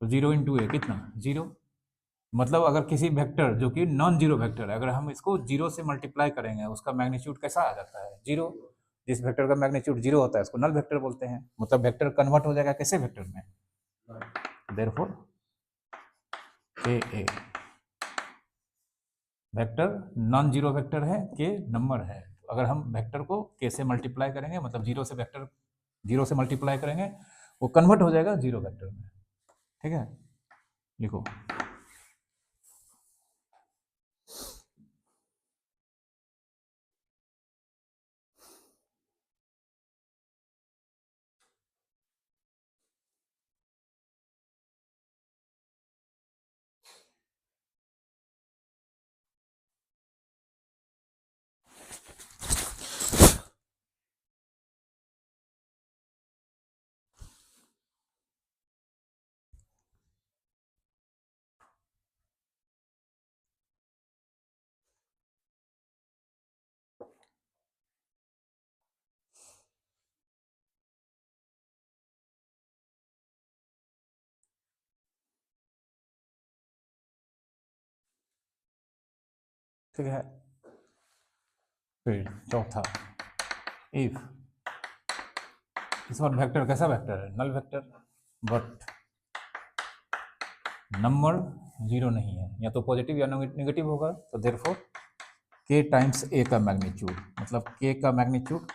तो जीरो इंटू ए कितना, जीरो। मतलब अगर किसी वेक्टर जो कि नॉन जीरो वेक्टर है, अगर हम इसको जीरो से मल्टीप्लाई करेंगे उसका मैग्नीट्यूड कैसा आ जाता है, जीरो। जिस वेक्टर का मैग्नीट्यूड जीरो होता है उसको नल वेक्टर बोलते हैं, मतलब वेक्टर कन्वर्ट हो जाएगा कैसे वेक्टर में, देयरफॉर ए वेक्टर नॉन जीरो वेक्टर है, के नंबर है, तो अगर हम वेक्टर को के से मल्टीप्लाई करेंगे, मतलब जीरो से वेक्टर जीरो से मल्टीप्लाई करेंगे, वो कन्वर्ट हो जाएगा जीरो वेक्टर में, ठीक है। लिखो ठीक है। फिर चौथा, इफ इस बार वेक्टर कैसा वेक्टर है, null vector, but number zero नहीं है, या तो पॉजिटिव या नेगेटिव होगा, तो देयरफॉर के टाइम्स ए का मैग्नीट्यूड, मतलब के का मैग्नीट्यूड,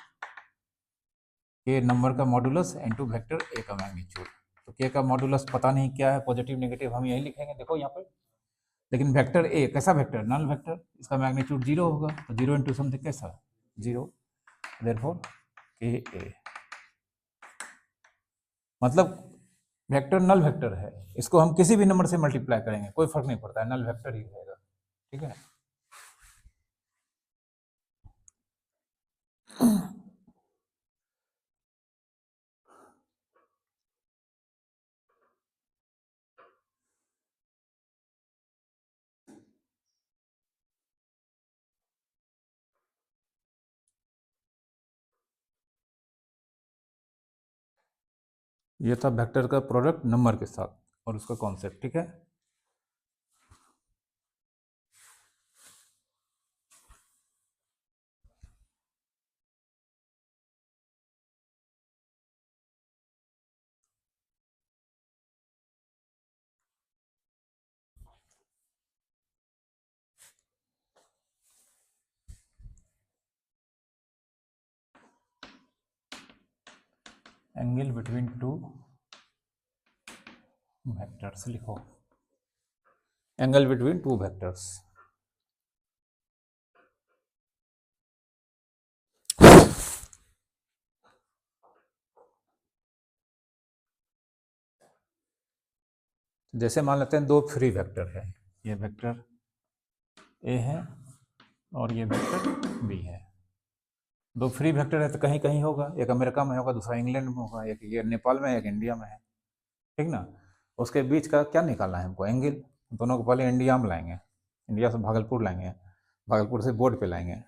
के नंबर का मॉडुलस इनटू वेक्टर ए का मैग्नीट्यूड। तो के का मॉडुलस पता नहीं क्या है, पॉजिटिव नेगेटिव हम यही लिखेंगे, देखो यहाँ पर। लेकिन वेक्टर ए कैसा वेक्टर, नल वेक्टर, इसका मैग्नीट्यूड जीरो होगा, तो जीरो इंटू समथिंग कैसा, जीरो, देयरफॉर के ए, मतलब वेक्टर नल वेक्टर है, इसको हम किसी भी नंबर से मल्टीप्लाई करेंगे कोई फर्क नहीं पड़ता है, नल वेक्टर ही रहेगा, ठीक है। ये था वेक्टर का प्रोडक्ट नंबर के साथ और उसका कॉन्सेप्ट, ठीक है। एंगल बिटवीन टू वेक्टर्स लिखो, एंगल बिटवीन टू वेक्टर्स, जैसे मान लेते हैं दो फ्री वेक्टर है, ये वेक्टर ए है और ये वेक्टर बी है। दो फ्री वेक्टर है तो कहीं कहीं होगा, एक अमेरिका में होगा, दूसरा इंग्लैंड में होगा, एक ये नेपाल में है, एक इंडिया में है, ठीक ना। उसके बीच का क्या निकालना है हमको, एंगल। दोनों को पहले इंडिया में लाएंगे, इंडिया से भागलपुर लाएंगे, भागलपुर से बोर्ड पे लाएंगे,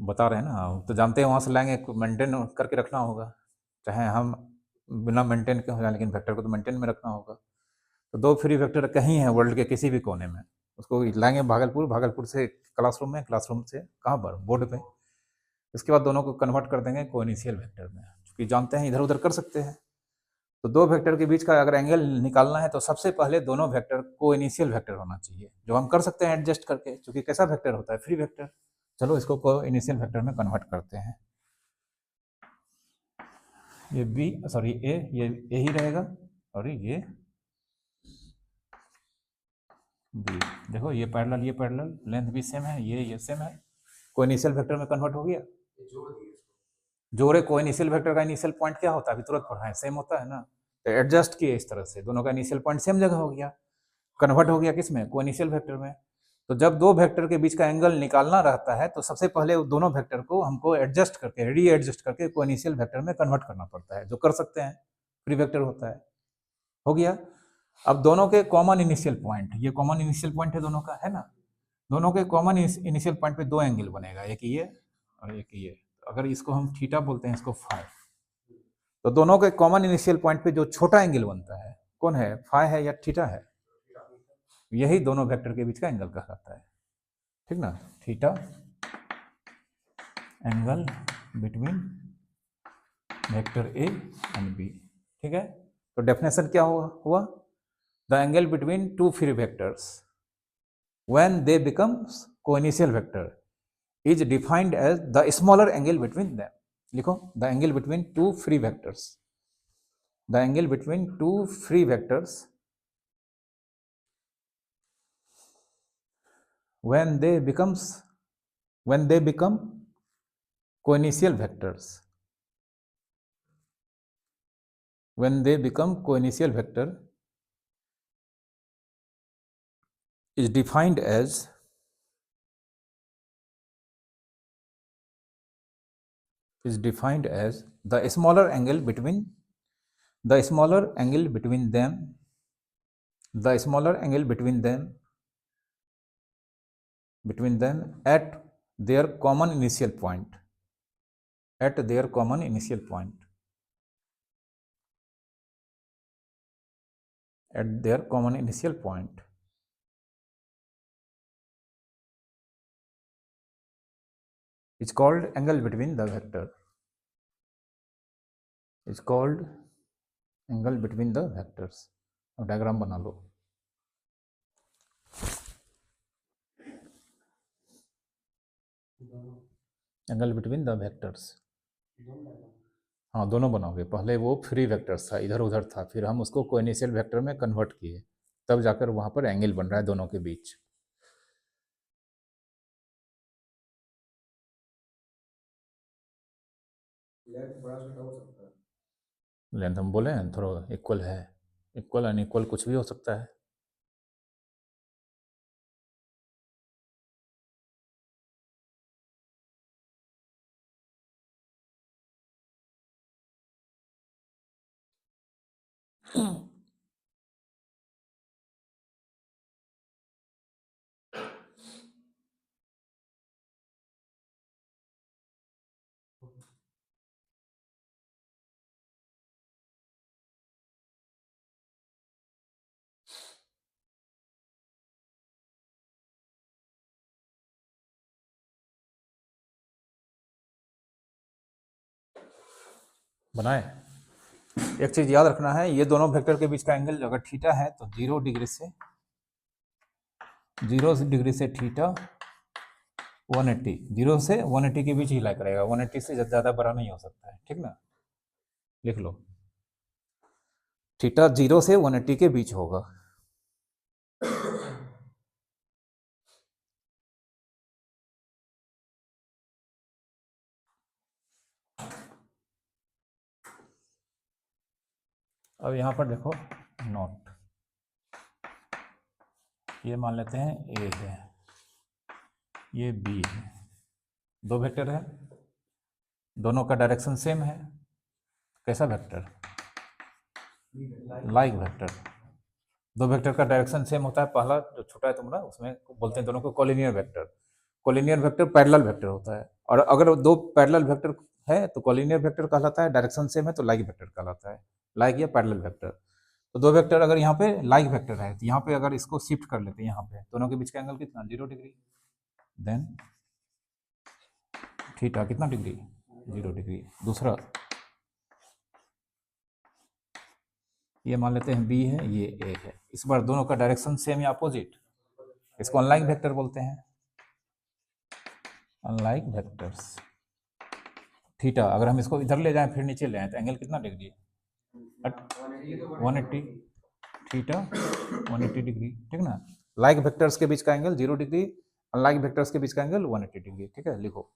बता रहे हैं ना, तो जानते हैं वहाँ से लाएंगे, मेंटेन करके रखना होगा, चाहे हम बिना मेंटेन के हो जाए, लेकिन वेक्टर को तो मेंटेन में रखना होगा। तो दो फ्री वेक्टर कहीं है वर्ल्ड के किसी भी कोने में, उसको लाएंगे भागलपुर, भागलपुर से क्लासरूम में, क्लासरूम से कहाँ पर, बोर्ड पे। इसके बाद दोनों को कन्वर्ट कर देंगे कोइनिशियल वेक्टर में, क्योंकि जानते हैं इधर उधर कर सकते हैं। तो दो वेक्टर के बीच का अगर एंगल निकालना है तो सबसे पहले दोनों वेक्टर कोइनिशियल वेक्टर होना चाहिए, जो हम कर सकते हैं एडजस्ट करके, क्योंकि कैसा वेक्टर होता है, फ्री वेक्टर। चलो इसको कोइनिशियल वेक्टर में कन्वर्ट करते हैं। ये बी सॉरी ए, ये ही रहेगा, और ये बी। देखो ये पैरेलल, लेंथ भी सेम है, ये सेम है, कोइनिशियल वेक्टर में कन्वर्ट हो गया। जोड़े कोइनिशियल वेक्टर का इनिशियल पॉइंट क्या होता है, अभी तुरंत पढ़ा है, सेम होता है ना। तो एडजस्ट किए इस तरह से, दोनों का इनिशियल पॉइंट सेम जगह हो गया, कन्वर्ट हो गया किस में, कोइनिशियल वेक्टर में। तो जब दो वेक्टर के बीच का एंगल निकालना रहता है तो सबसे पहले दोनों वेक्टर को हमको एडजस्ट करके, रीएडजस्ट करके कोइनिशियल वेक्टर में कन्वर्ट करना पड़ता है, जो कर सकते हैं, फ्री वेक्टर होता है। हो गया। अब दोनों के कॉमन इनिशियल पॉइंट, ये कॉमन इनिशियल पॉइंट है दोनों का, है ना। दोनों के कॉमन इनिशियल पॉइंट पे दो एंगल बनेगा, एक ये और एक ये। अगर इसको हम थीटा बोलते हैं, इसको फाई। तो दोनों के कॉमन इनिशियल पॉइंट पे जो छोटा एंगल बनता है, कौन है, फाई है या थीटा है, यही दोनों वेक्टर के बीच का एंगल कहलाता है, ठीक ना। Theta angle between vector A and B, ठीक है। तो डेफिनेशन क्या हुआ, the angle between two free vectors when they becomes coinitial vector is defined as the smaller angle between them. लिखो, the angle between two free vectors, the angle between two free vectors when they become coinitial vectors, when they become coinitial vector is defined as the smaller angle between them, the smaller angle between them at their common initial point, at their common initial point, at their common initial point. It's called angle between the vector. It's called angle between the vectors. अब diagram बना लो। Angle between the vectors, हाँ दोनों बनाओगे, पहले वो free vectors था, इधर उधर था, फिर हम उसको कोइनिशियल वेक्टर में कन्वर्ट किए, तब जाकर वहां पर एंगल बन रहा है दोनों के बीच। लेंथ बड़ा छोटा हो सकता है। लेंथ हम बोले हैं थोड़ा इक्वल है, इक्वल अनइक्वल कुछ भी हो सकता है। बनाए। एक चीज याद रखना है, ये दोनों वेक्टर के बीच का एंगल अगर थीटा है तो 0 डिग्री से थीटा 180, 0 से 180 के बीच ही लाई करेगा, 180 से ज़्यादा बड़ा नहीं हो सकता है, ठीक ना। लिख लो, थीटा 0 से 180 के बीच होगा। अब यहाँ पर देखो नोट, ये मान लेते हैं ए है, ये बी है, दो वेक्टर है, दोनों का डायरेक्शन सेम है, कैसा वेक्टर? Like vector. दो वेक्टर का डायरेक्शन सेम होता है, पहला जो छोटा है तुम्हारा उसमें बोलते हैं दोनों को collinear vector. Collinear vector parallel vector होता है, और अगर दो पैरेलल वेक्टर है तो कोलिनियर वेक्टर कहलाता है, डायरेक्शन सेम है तो लाइक वेक्टर कहलाता है, लाइक या पैरेलल वेक्टर। तो दो वेक्टर अगर यहाँ पे लाइक वेक्टर है तो यहाँ पे अगर इसको शिफ्ट कर लेते हैं, यहाँ पे दोनों के बीच का एंगल कितना, 0 डिग्री, देन थीटा कितना डिग्री, 0 डिग्री। दूसरा ये मान लेते हैं बी है, ये ए है, इस बार दोनों का डायरेक्शन सेम या अपोजिट, इसको अनलाइक वेक्टर बोलते हैं, अनलाइक वेक्टर्स। थीटा अगर हम इसको इधर ले जाएं फिर नीचे ले आए तो एंगल कितना डिग्री, 180, थीटा 180 डिग्री, ठीक ना। लाइक वेक्टर्स के बीच का एंगल 0 डिग्री, अनलाइक वेक्टर्स के बीच का एंगल 180 डिग्री, ठीक है, लिखो।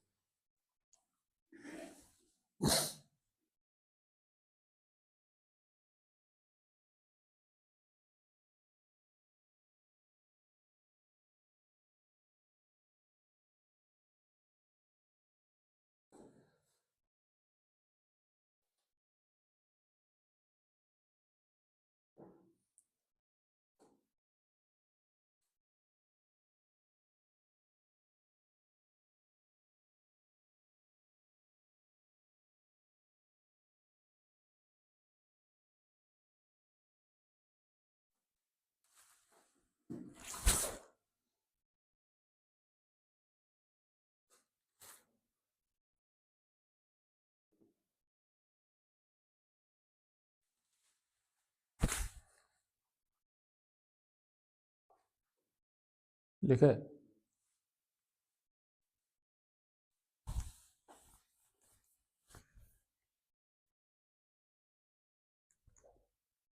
लिखे,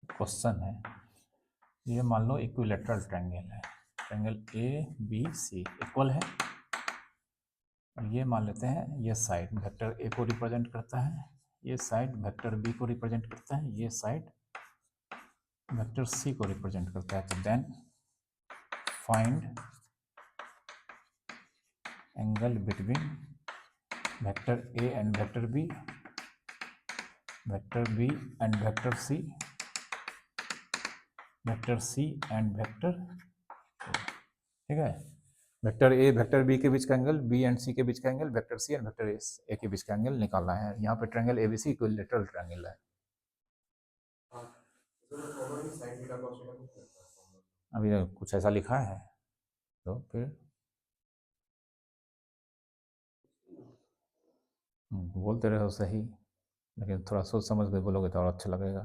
क्वेश्चन है, ये मान लो इक्विलेटरल ट्रायंगल है, triangle A B C equal है, और ये मान लेते हैं ये साइड वेक्टर ए को रिप्रेजेंट करता है, ये साइड वेक्टर बी को रिप्रेजेंट करता है, ये साइड वेक्टर सी को रिप्रेजेंट करता है। तो then find angle between vector A and vector B and vector C and vector, ठीक है। वेक्टर ए वेक्टर बी के बीच का एंगल, बी एंड सी के बीच का angle, vector C and vector A के बीच का एंगल निकालना है। यहाँ पे ट्रायंगल एबीसी इक्विलेटरल ट्रायंगल है। अभी कुछ ऐसा लिखा है तो फिर बोलते रहो सही, लेकिन थोड़ा सोच समझ के बोलोगे तो और अच्छा लगेगा।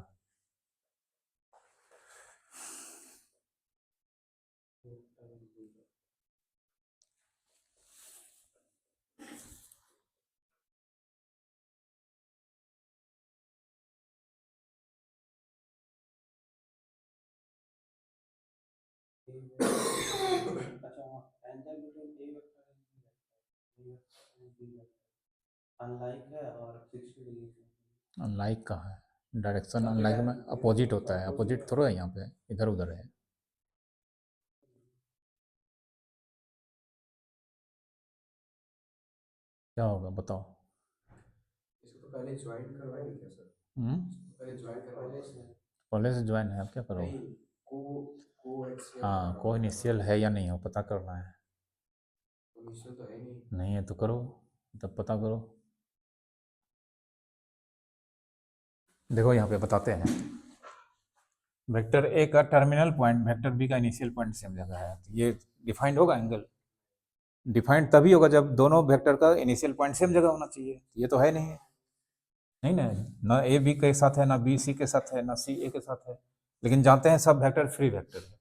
अच्छा हाँ, angle between A vector and B vector unlike है और 60 डिग्री से अनलाइक का है, डायरेक्शन अनलाइक में अपोजिट होता है, अपोजिट थोड़ा है, यहाँ पे इधर उधर है। क्या होगा बताओ? इसको तो पहले ज्वाइन करवाएंगे क्या सर? पहले ज्वाइन करवाएंगे, कॉलेज से ज्वाइन है, आप क्या करोगे? नहीं को को एक्सियल हाँ, को इनिशियल है या नहीं हो पता करना है। इनिशियल तो है नहीं। नहीं है तो करो, तब पता करो। देखो यहाँ पे बताते हैं, वेक्टर ए का टर्मिनल पॉइंट वेक्टर बी का इनिशियल पॉइंट सेम जगह है, तो ये डिफाइंड होगा एंगल। डिफाइंड तभी होगा जब दोनों वेक्टर का इनिशियल पॉइंट सेम जगह होना चाहिए, ये तो है नहीं, नहीं ना, ना ए बी के साथ है, ना बी सी के साथ है, ना सी ए के साथ है, लेकिन जानते हैं सब वेक्टर फ्री वेक्टर है।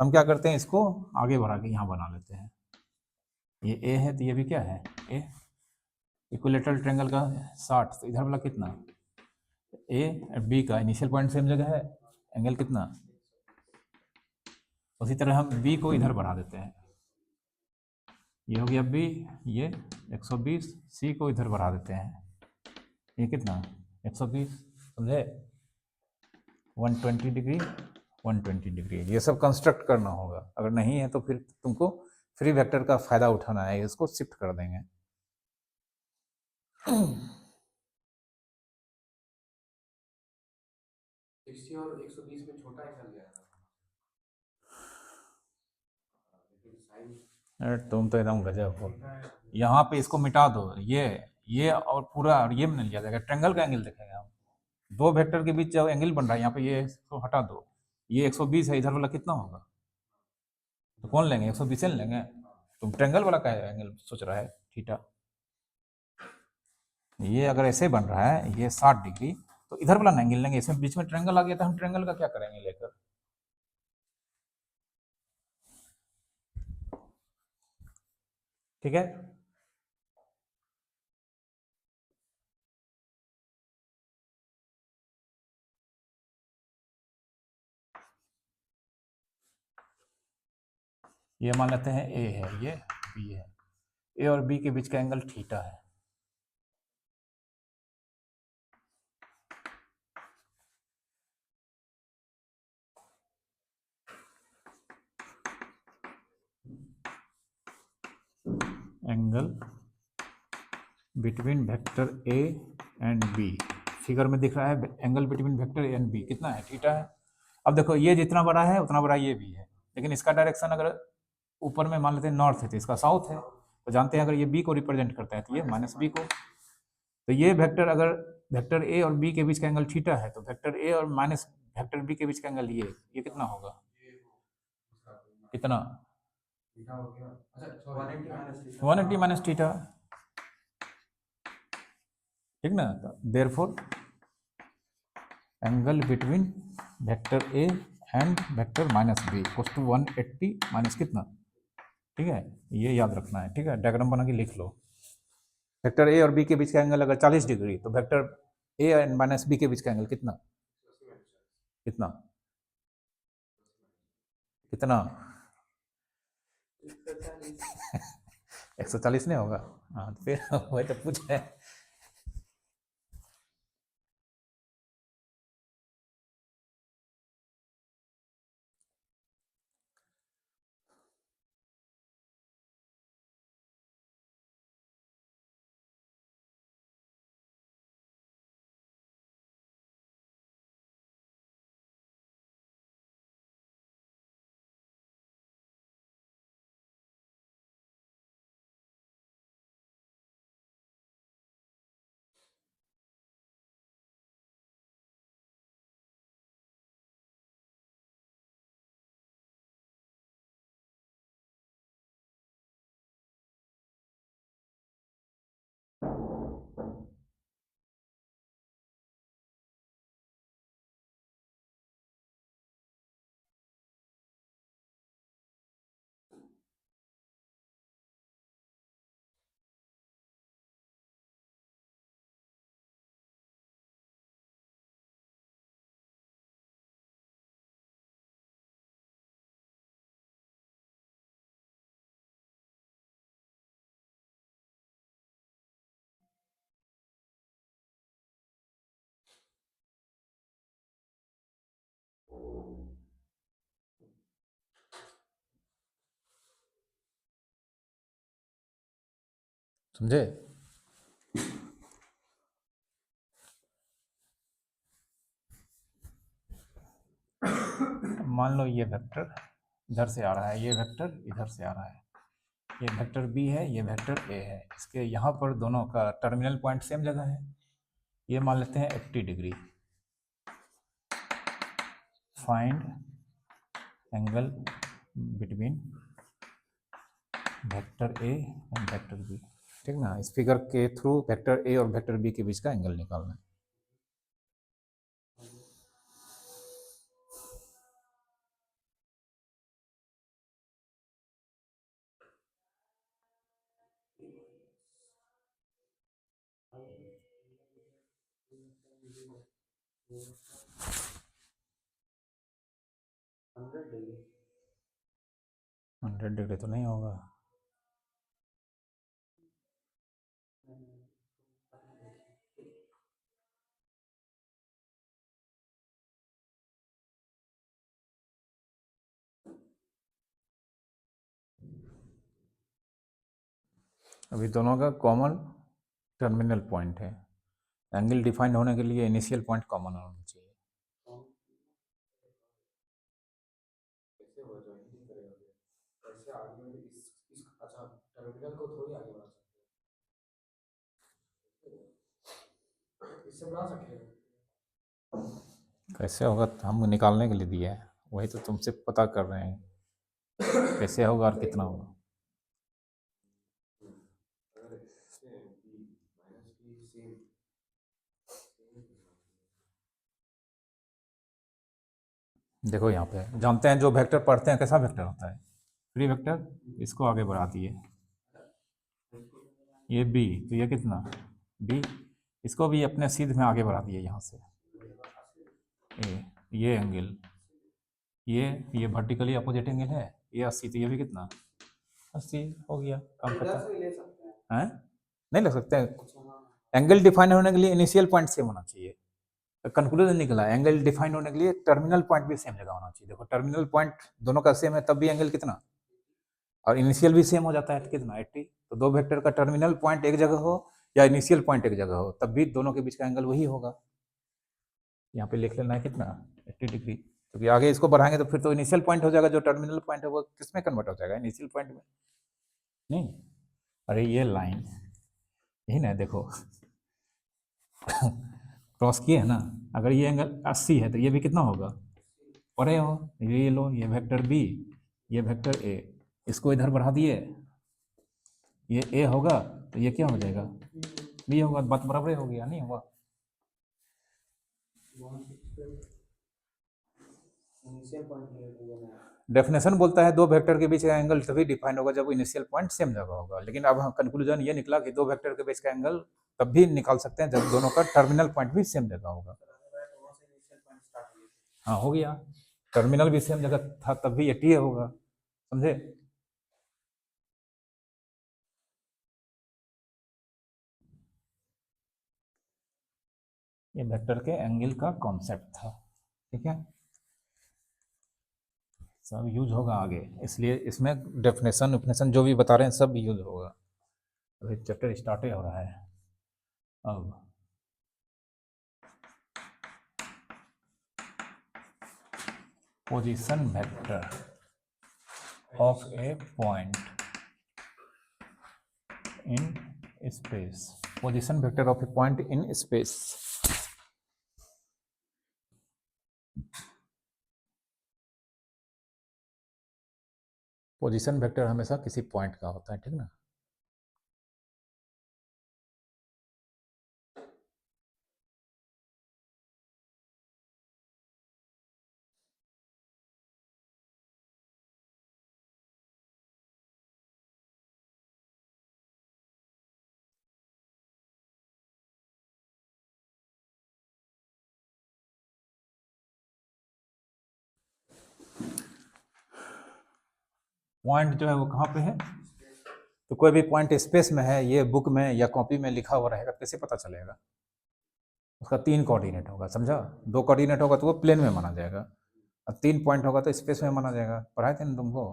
हम क्या करते हैं, इसको आगे बढ़ा के यहाँ बना लेते हैं। ये ए है तो ये भी क्या है, ए। इक्विलेटरल ट्रायंगल का 60, तो इधर वाला कितना, ए बी का इनिशियल पॉइंट सेम जगह है, एंगल कितना। उसी तरह हम बी को इधर बढ़ा देते हैं, ये हो गया बी, ये 120, सी को इधर बढ़ा देते हैं, ये कितना 120, समझे, 120 डिग्री 120 डिग्री। ये सब कंस्ट्रक्ट करना होगा, अगर नहीं है तो फिर तुमको फ्री वेक्टर का फायदा उठाना है, इसको शिफ्ट कर देंगे। 60 और 120 में छोटा ही चल गया था, लेकिन साइन अरे तुम तो एकदम गजब हो। यहाँ पे इसको मिटा दो, ये और पूरा, और ये मिल जाएगा, ट्रायंगल का एंगल देखेंगे हम। दो वेक्टर के बीच जो एंगल बन रहा है यहाँ पे, ये इसको हटा दो, ये 120 है, इधर वाला कितना होगा? तो कौन लेंगे? 120 लेंगे। तुम ट्रायंगल वाला का एंगल सोच रहा है, थीटा। ये अगर ऐसे बन रहा है, ये 60 डिग्री, तो इधर वाला एंगल लेंगे। इसमें बीच में ट्रायंगल आ गया, तो हम ट्रायंगल का क्या करेंगे लेकर? ठीक है। ये मान लेते हैं ए है, ये बी है, ए और बी के बीच का एंगल थीटा है। Angle between vector A and B, figure में दिख रहा है angle between vector A and B कितना है? थीटा है। अब देखो, ये जितना बड़ा है उतना बड़ा ये भी है, लेकिन इसका डायरेक्शन अगर ऊपर में मान लेते हैं नॉर्थ है, तो इसका साउथ है। तो जानते हैं अगर ये बी को रिप्रेजेंट करता है तो ये माइनस बी को। तो ये वेक्टर, अगर वेक्टर ए और बी के बीच का एंगल थीटा है, तो वेक्टर ए और माइनस वेक्टर बी के बीच का एंगल ये कितना होगा? कितना? 180 माइनस थीटा। ठीक ना? Therefore angle between vector A and vector minus B equals to 180 minus कितना? ठीक है, ये याद रखना है। ठीक है, डायग्राम बना के लिख लो। वेक्टर ए और बी के बीच का एंगल अगर 40 डिग्री, तो vector A and minus B के बीच का एंगल कितना? कितना? कितना? 140 नहीं होगा? हाँ, तो फिर वही तो पूछ रहे हैं। समझे? मान लो ये वेक्टर इधर से आ रहा है, ये वेक्टर इधर से आ रहा है, ये वेक्टर बी है, ये वेक्टर ए है। इसके यहाँ पर दोनों का टर्मिनल पॉइंट सेम जगह है। ये मान लेते हैं 80 degree. Find angle between vector A and vector B. ठीक ना? इस फिगर के थ्रू वेक्टर ए और वेक्टर बी के बीच का एंगल निकालना है। हंड्रेड डिग्री 100 डिग्री तो नहीं होगा। अभी दोनों का कॉमन टर्मिनल पॉइंट है। एंगल डिफाइंड होने के लिए इनिशियल पॉइंट कॉमन होना चाहिए। कैसे होगा, ज्वाइन ही नहीं करेगा फिर। कैसे आर्गुमेंट इस अच्छा टर्मिनल को थोड़ी आगे बढ़ा सकते हैं, इससे बढ़ा सकते हैं। कैसे होगा तो हम निकालने के लिए दिया है, वही तो तुमसे पता कर रहे हैं कैसे होगा और कितना होगा। अगर इससे b माइनस b सेम देखो यहाँ पे जानते हैं जो वेक्टर पढ़ते हैं कैसा वेक्टर होता है, फ्री वेक्टर। इसको आगे बढ़ा दिए, ये b, तो ये कितना b, इसको भी अपने सीध में आगे बढ़ा दिए यहाँ से a, ये एंगल ये वर्टिकली अपोजिट एंगल है, ये 80, तो ये भी कितना 80 हो गया, काम इधर खत्म। से ले सकते हैं। हैं नहीं लग सकते हैं। अच्छा हाँ, एंगल डिफाइन होने के लिए इनिशियल पॉइंट सेम होना चाहिए। कंक्लूजन निकला एंगल डिफाइन होने के लिए टर्मिनल पॉइंट भी सेम जगह होना चाहिए। देखो टर्मिनल पॉइंट दोनों का सेम है तब भी एंगल कितना, और इनिशियल भी सेम हो जाता है तो कितना 80। तो दो वेक्टर का टर्मिनल पॉइंट एक जगह हो या इनिशियल पॉइंट एक जगह हो तब भी दोनों के बीच का एंगल वही होगा। यहाँ पे लिख लेना है कितना 80 डिग्री, क्योंकि आगे इसको बढ़ाएंगे तो फिर तो इनिशियल पॉइंट हो जाएगा, जो टर्मिनल पॉइंट है वो किस में कन्वर्ट हो जाएगा, इनिशियल पॉइंट में। नहीं, अरे ये लाइन यही ना, देखो क्रॉस किए है ना, अगर ये एंगल 80 है तो ये भी कितना होगा, परे हो। ये लो, ये वेक्टर बी, ये वेक्टर ए, इसको इधर बढ़ा दिए, ये ए होगा तो ये क्या हो जाएगा बी होगा, बात बराबर हो गया, नहीं हुआ। इनिशियल पॉइंट ले लेना है। डेफिनेशन बोलता है दो वेक्टर के बीच का एंगल तभी डिफाइन होगा जब इनिशियल पॉइंट सेम जगह होगा, लेकिन अब कंक्लूजन ये निकला कि दो वेक्टर के बीच का एंगल तब भी निकाल सकते हैं जब दोनों का टर्मिनल पॉइंट भी सेम जगह होगा। वहाँ से इनिशियल पॉइंट स्टार्ट हुई। हाँ हो गया, टर्मिनल भी सेम जगह था तब भी 80 होगा, समझे। ये वेक्टर के एंगल का कॉन्सेप्ट था, ठीक है, सब यूज होगा आगे, इसलिए इसमें डेफिनेशन जो भी बता रहे हैं सब यूज होगा। अभी चैप्टर स्टार्ट ही हो रहा है। अब position vector of A point in space, position vector of A point in space. Position vector हमेशा किसी पॉइंट का होता है, ठीक ना। पॉइंट जो है वो कहाँ पे है, तो कोई भी पॉइंट स्पेस में है, ये बुक में या कॉपी में लिखा हुआ रहेगा, कैसे पता चलेगा। उसका 3 कोऑर्डिनेट होगा, समझा। 2 कोऑर्डिनेट होगा तो वो प्लेन में माना जाएगा, और 3 पॉइंट होगा तो स्पेस में माना जाएगा। पढ़ाए थे ना तुमको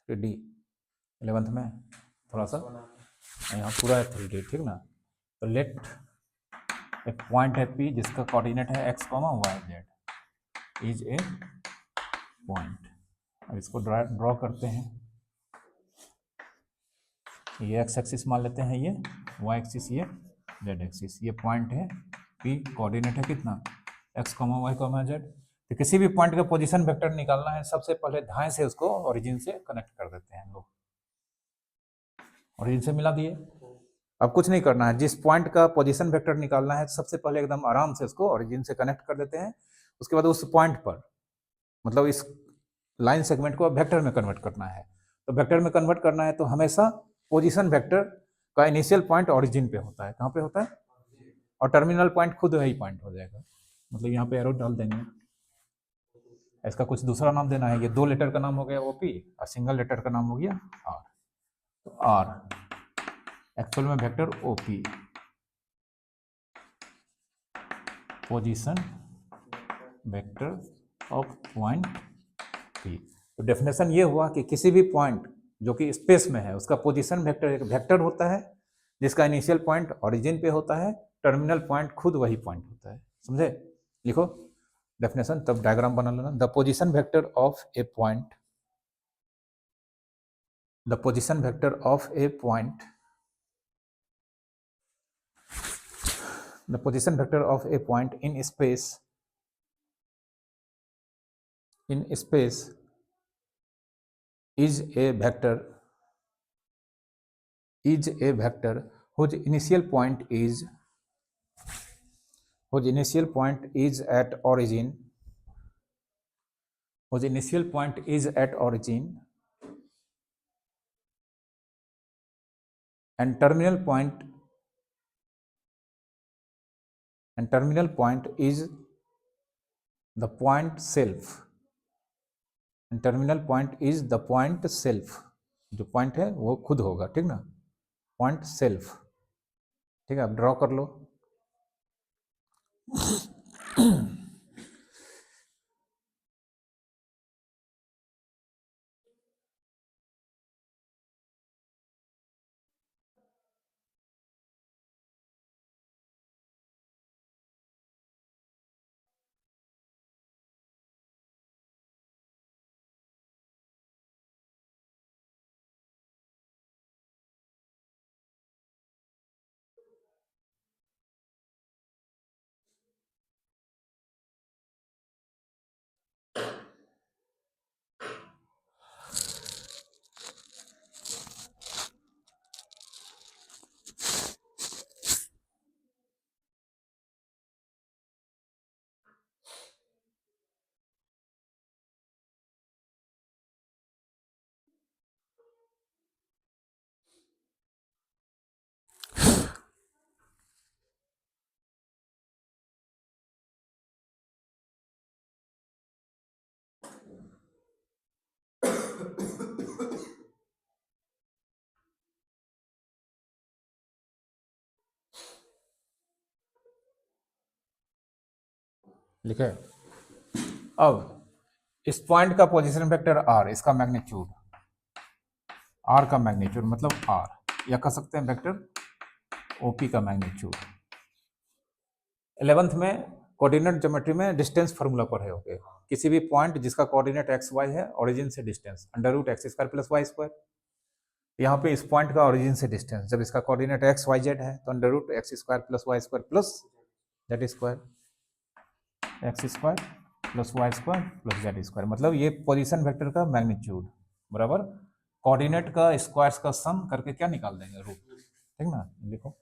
3D 11th में थोड़ा सा, यहाँ पूरा है 3D, ठीक ना। तो लेट एक पॉइंट है P जिसका कोऑर्डिनेट है x, y, z is a point. अब इसको ड्रॉ करते हैं, ये x एक्सिस मान लेते हैं, ये y एक्सिस, ये z एक्सिस, ये पॉइंट है P, कोऑर्डिनेट है कितना x, y, z। तो किसी भी पॉइंट का पोजीशन वेक्टर निकालना है, सबसे पहले दाएं से उसको ओरिजिन से कनेक्ट कर देते हैं लोग, ओरिजिन से मिला दिए। अब कुछ नहीं करना है, जिस पॉइंट का पोजीशन वेक्टर निकालना है सबसे पहले एकदम आराम से उसको ओरिजिन से कनेक्ट कर देते हैं। उसके बाद उस पॉइंट पर, मतलब इस लाइन सेगमेंट को वेक्टर में कन्वर्ट करना है। तो वेक्टर में कन्वर्ट करना है तो हमेशा पोजीशन वेक्टर का इनिशियल पॉइंट ओरिजिन पे होता है। कहाँ पे होता है, और टर्मिनल पॉइंट खुद वही पॉइंट हो जाएगा। मतलब यहाँ पे एरो डाल देंगे, इसका कुछ दूसरा नाम देना है। ये 2 लेटर का नाम हो गया OP और सिंगल लेटर का नाम हो गया R। तो R एक्चुअल में vector OP, position vector of point P। तो डेफिनेशन ये हुआ कि किसी भी पॉइंट जो कि स्पेस में है, उसका पोजीशन वेक्टर एक वेक्टर होता है जिसका इनिशियल पॉइंट ओरिजिन पे होता है, टर्मिनल पॉइंट खुद वही पॉइंट होता है। समझे? लिखो डेफिनेशन, तब डायग्राम बना लेना। The position vector of A point, the position vector of A point, the position vector of a point in space is a vector whose initial point is at origin, and terminal point is the point self, and terminal point is the point self, जो point है वो खुद होगा, ठीक ना, point self. ठीक है, अब ड्रॉ कर लो। लिखे। अब इस पॉइंट का पोजीशन वेक्टर आर, इसका मैग्नीट्यूड आर का मैग्नीट्यूड मतलब आर, या कह सकते हैं वेक्टर ओपी का मैग्नीट्यूड। 11th में कोऑर्डिनेट ज्योमेट्री में डिस्टेंस फार्मूला पढ़े होंगे। किसी भी पॉइंट जिसका कोऑर्डिनेट एक्स वाई है, ओरिजिन से distance under root X square plus Y square. यहाँ पे इस पॉइंट का ओरिजिन से डिस्टेंस, जब इसका कोऑर्डिनेट एक्स वाई जेड है तो under root X square plus Y square plus Z square, X square plus Y square plus Z square, मतलब ये पोजीशन वेक्टर का मैग्नीट्यूड बराबर कोऑर्डिनेट का स्क्वायर्स का सम करके क्या निकाल देंगे, रूट। ठीक ना, लिखो।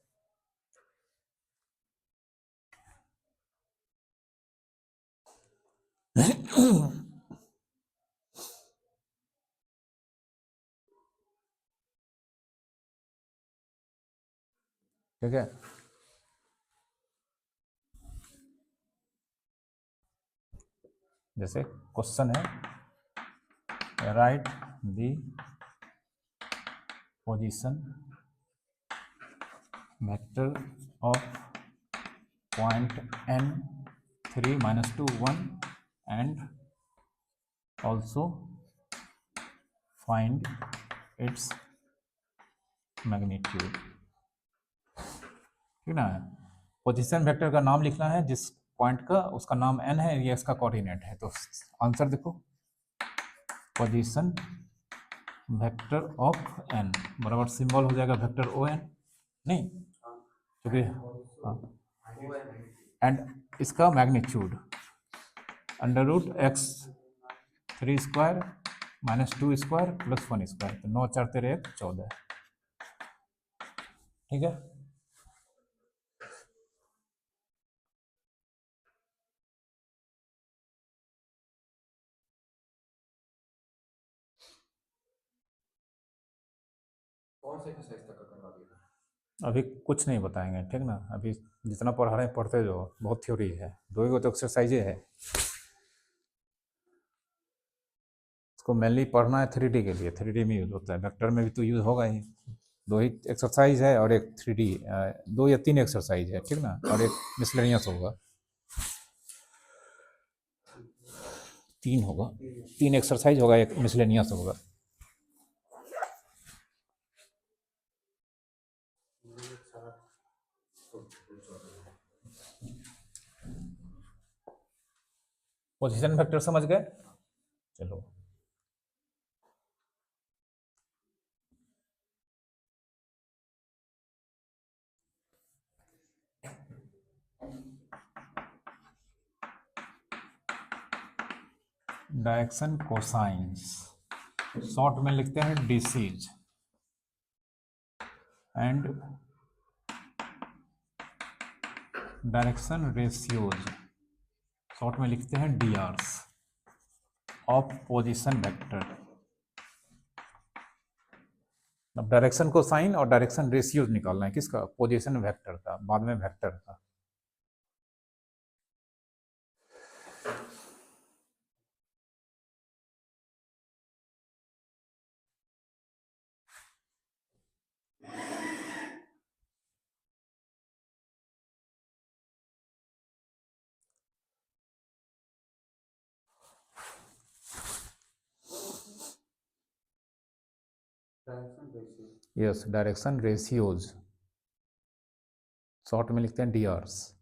ठीक है, जैसे क्वेश्चन है, right the position vector of point n 3 - 2 1 and also find its magnitude। ठीक ना, पोजीशन वेक्टर का नाम लिखना है, जिस पॉइंट का उसका नाम n है, ये इसका कोऑर्डिनेट है। तो आंसर देखो, पोजीशन वेक्टर ऑफ n बराबर सिंबल हो जाएगा वेक्टर ओ एन, नहीं क्योंकि एंड इसका magnitude under root X 3 square -2 square plus 1 square, तो 9 4 13 1 14। ठीक है, कौन से एक्सरसाइज तक का करवा दिया? अभी कुछ नहीं बताएंगे, ठीक ना, अभी जितना पढ़ा रहे हैं पढ़ते जाओ, बहुत थ्योरी है, 2 तो एक्सरसाइजे है। इसको मेनली पढ़ना है 3D के लिए, 3D में यूज होता है, वेक्टर में भी तो यूज होगा ही। 2 ही एक्सरसाइज है और एक 3D, 2 या 3 एक्सरसाइज है, ठीक ना, और एक मिसलेनियस होगा, 3 होगा, 3 एक्सरसाइज होगा, एक मिसलेनियस होगा। पोजीशन वेक्टर समझ गए? चलो, डायरेक्शन कोसाइंस शॉर्ट में लिखते हैं DCs, and direction ratios short में लिखते हैं डीआरस ऑफ पोजीशन वेक्टर। अब डायरेक्शन कोसाइन और डायरेक्शन रेशियोज निकालना है, किसका? पोजीशन वेक्टर का, बाद में वेक्टर का। Direction ratio, yes, direction ratios short में लिखते हैं डीआरस।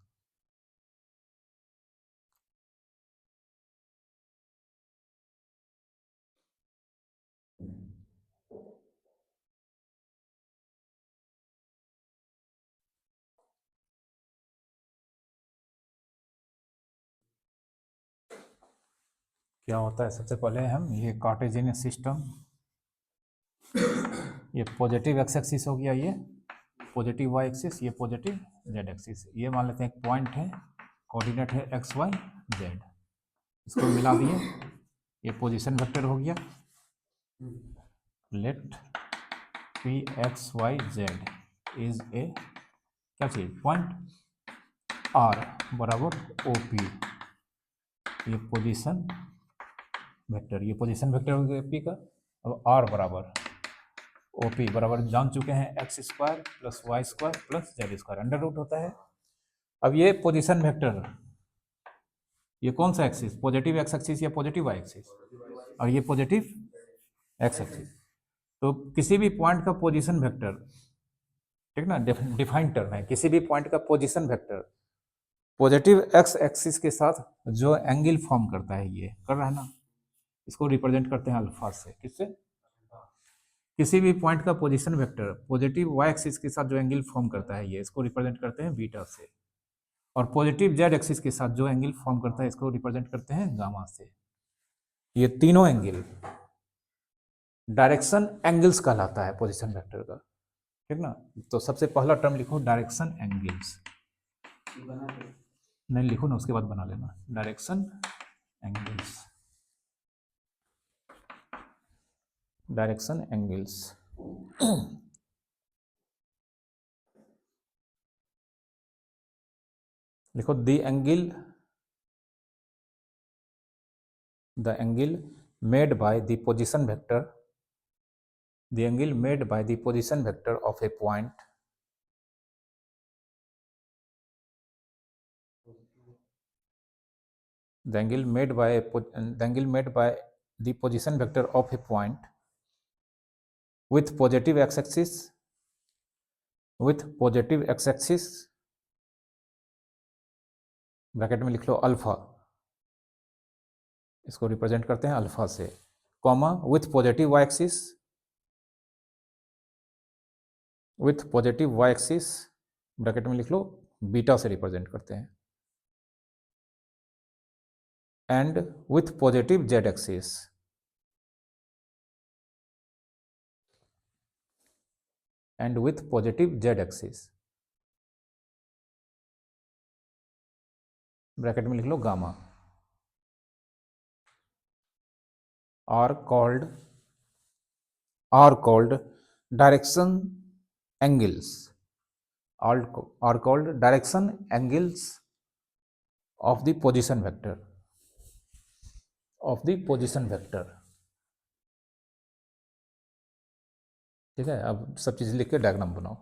क्या होता है, सबसे पहले हम ये कार्टेशियन सिस्टम, ये पॉजिटिव एक्स एक्सिस हो गया, ये पॉजिटिव वाई एक्सिस, ये पॉजिटिव जेड एक्सिस। ये मान लेते हैं एक पॉइंट है, कोऑर्डिनेट है एक्स वाई जेड, इसको मिला दिए, ये पोजीशन वेक्टर हो गया। Let P X Y Z is A क्या चीज, पॉइंट आर बराबर ओ पी, ये पोजीशन वेक्टर, ये पोजीशन वेक्टर हो गया पी का। अब आर बराबर ओ पी बराबर जान चुके हैं X square plus Y square plus Z square, under root होता है। अब ये पोजीशन वेक्टर, ये कौन सा एक्सिस, पॉजिटिव एक्स एक्सिस या पॉजिटिव वाई एक्सिस, और ये पॉजिटिव एक्स एक्सिस। तो किसी भी पॉइंट का पोजीशन वेक्टर, ठीक ना, डिफाइंड टर्म है, किसी भी पॉइंट का position vector positive X axis के साथ जो एंगल फॉर्म करता है, ये कर रहा है ना, इसको रिप्रेजेंट करते हैं अल्फा से। किससे? किसी भी पॉइंट का position vector positive Y axis के साथ जो एंगल फॉर्म करता है, ये इसको रिप्रेजेंट करते हैं बीटा से। और पॉजिटिव जेड एक्सिस के साथ जो एंगल फॉर्म करता है, इसको रिप्रेजेंट करते हैं गामा से। ये तीनों एंगल डायरेक्शन एंगल्स कहलाता है पोजीशन वेक्टर का, ठीक ना। तो सबसे पहला टर्म लिखो डायरेक्शन एंगल्स, नहीं लिखो ना, उसके बाद बना लेना डायरेक्शन एंगल्स, डायरेक्शन एंगल्स। लिखो the angle made by the position vector, the angle made by the position vector of a point the angle made by the position vector of a point with positive x-axis bracket में लिख लो alpha, इसको represent करते हैं alpha से, comma with positive Y axis bracket में लिख लो beta से रिप्रेजेंट करते हैं, and with positive Z axis bracket में लिख लो gamma, are called direction angles, are called direction angles of the position vector, ठीक है। अब सब चीज लिख के डायग्राम बनाओ।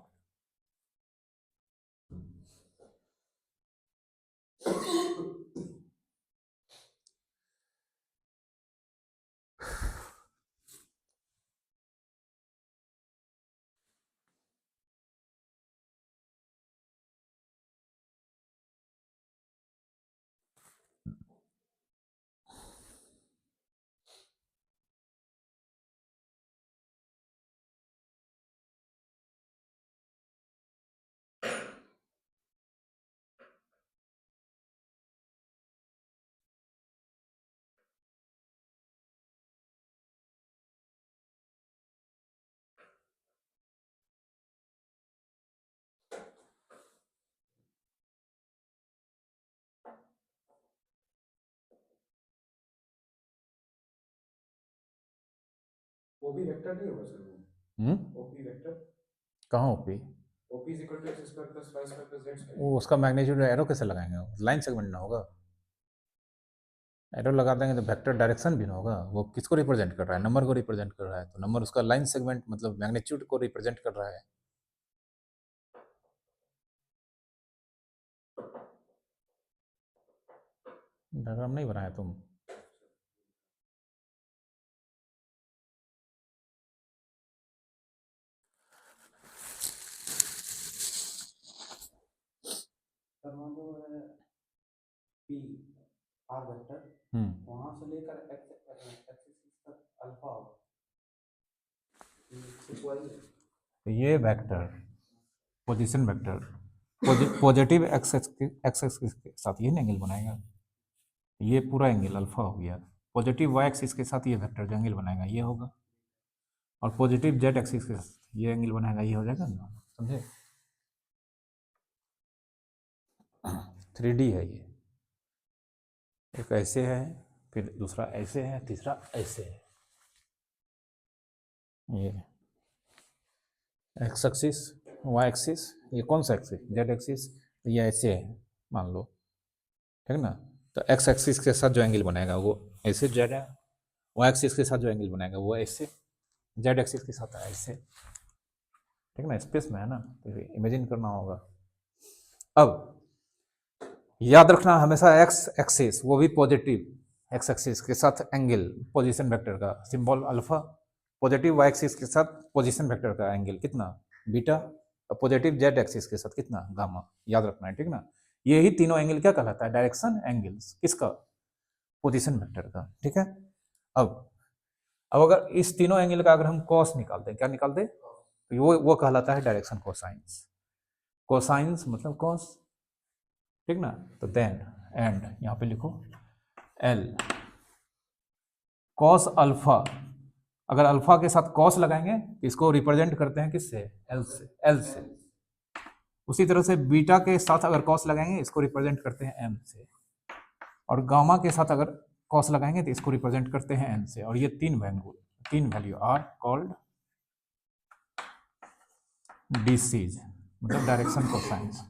ओपी वेक्टर नहीं होगा सर वो ओपी वेक्टर कहाँ OP? OP is equal to X square plus Y square plus Z square वो उसका मैग्नीट्यूड एरो कैसे लगाएंगे? लाइन सेगमेंट ना होगा। एरो लगा देंगे तो वेक्टर डायरेक्शन भी ना होगा। वो किसको रिप्रेजेंट कर रहा है? नंबर को रिप्रेजेंट कर रहा है, तो नंबर उसका लाइन सेगमेंट मतलब मैग्नीट्यूड को रिप्रेजेंट कर रहा है। डायग्राम नहीं बनाया तुम? सर वहाँ जो है पी आर वेक्टर वहाँ से लेकर एक्स एक्सिस तक अल्फा होगा। तो ये vector position vector positive X axis के साथ ये एंगल बनाएगा। ये पूरा एंगल अल्फा हो गया। पॉजिटिव वाई एक्सिस के साथ ये वेक्टर जो एंगल बनाएगा ये होगा, और पॉजिटिव जेड एक्सिस के साथ ये एंगल बनाएगा ये हो जाएगा ना, समझे? 3D है ये। एक ऐसे है, फिर दूसरा ऐसे है, तीसरा ऐसे है। ये एक्स एक्सिस, वाई एक्सिस, ये कौन सा एक्सिस? Z axis. ये ऐसे है मान लो, ठीक ना? तो एक्स एक्सिस के साथ जो एंगल बनेगा वो ऐसे जेड है, वाई एक्सिस के साथ जो एंगल बनेगा वो ऐसे, जेड एक्सिस के साथ ऐसे, ठीक ना? स्पेस में है ना, तो इमेजिन करना होगा। अब याद रखना हमेशा एक्स एक्सिस वो भी पॉजिटिव एक्स एक्सिस के साथ एंगल पोजीशन वेक्टर का symbol alpha, positive Y axis के साथ पोजीशन वेक्टर का एंगल कितना? बीटा, और पॉजिटिव जेड एक्सिस के साथ कितना? गामा। याद रखना है, ठीक ना? यही तीनों एंगल क्या कहलाता है? Direction angles. किसका? पोजीशन वेक्टर का, ठीक है? अब अगर इस तीनों एंगल का अगर हम कॉस निकालते हैं, क्या निकालते हैं? तो वो कहलाता है डायरेक्शन कोसाइंस। कोसाइंस मतलब कॉस, ठीक ना? तो देन एंड यहाँ पे लिखो एल कॉस अल्फा। अगर अल्फा के साथ कॉस लगाएंगे तो इसको रिप्रेजेंट करते हैं किससे? एल से, एल से। उसी तरह से बीटा के साथ अगर कॉस लगाएंगे इसको रिप्रेजेंट करते हैं एम से, और गामा के साथ अगर कॉस लगाएंगे तो इसको रिप्रेजेंट करते हैं एन से। और ये तीन वैल्यू आर कॉल्ड डीसीज, मतलब direction cosines.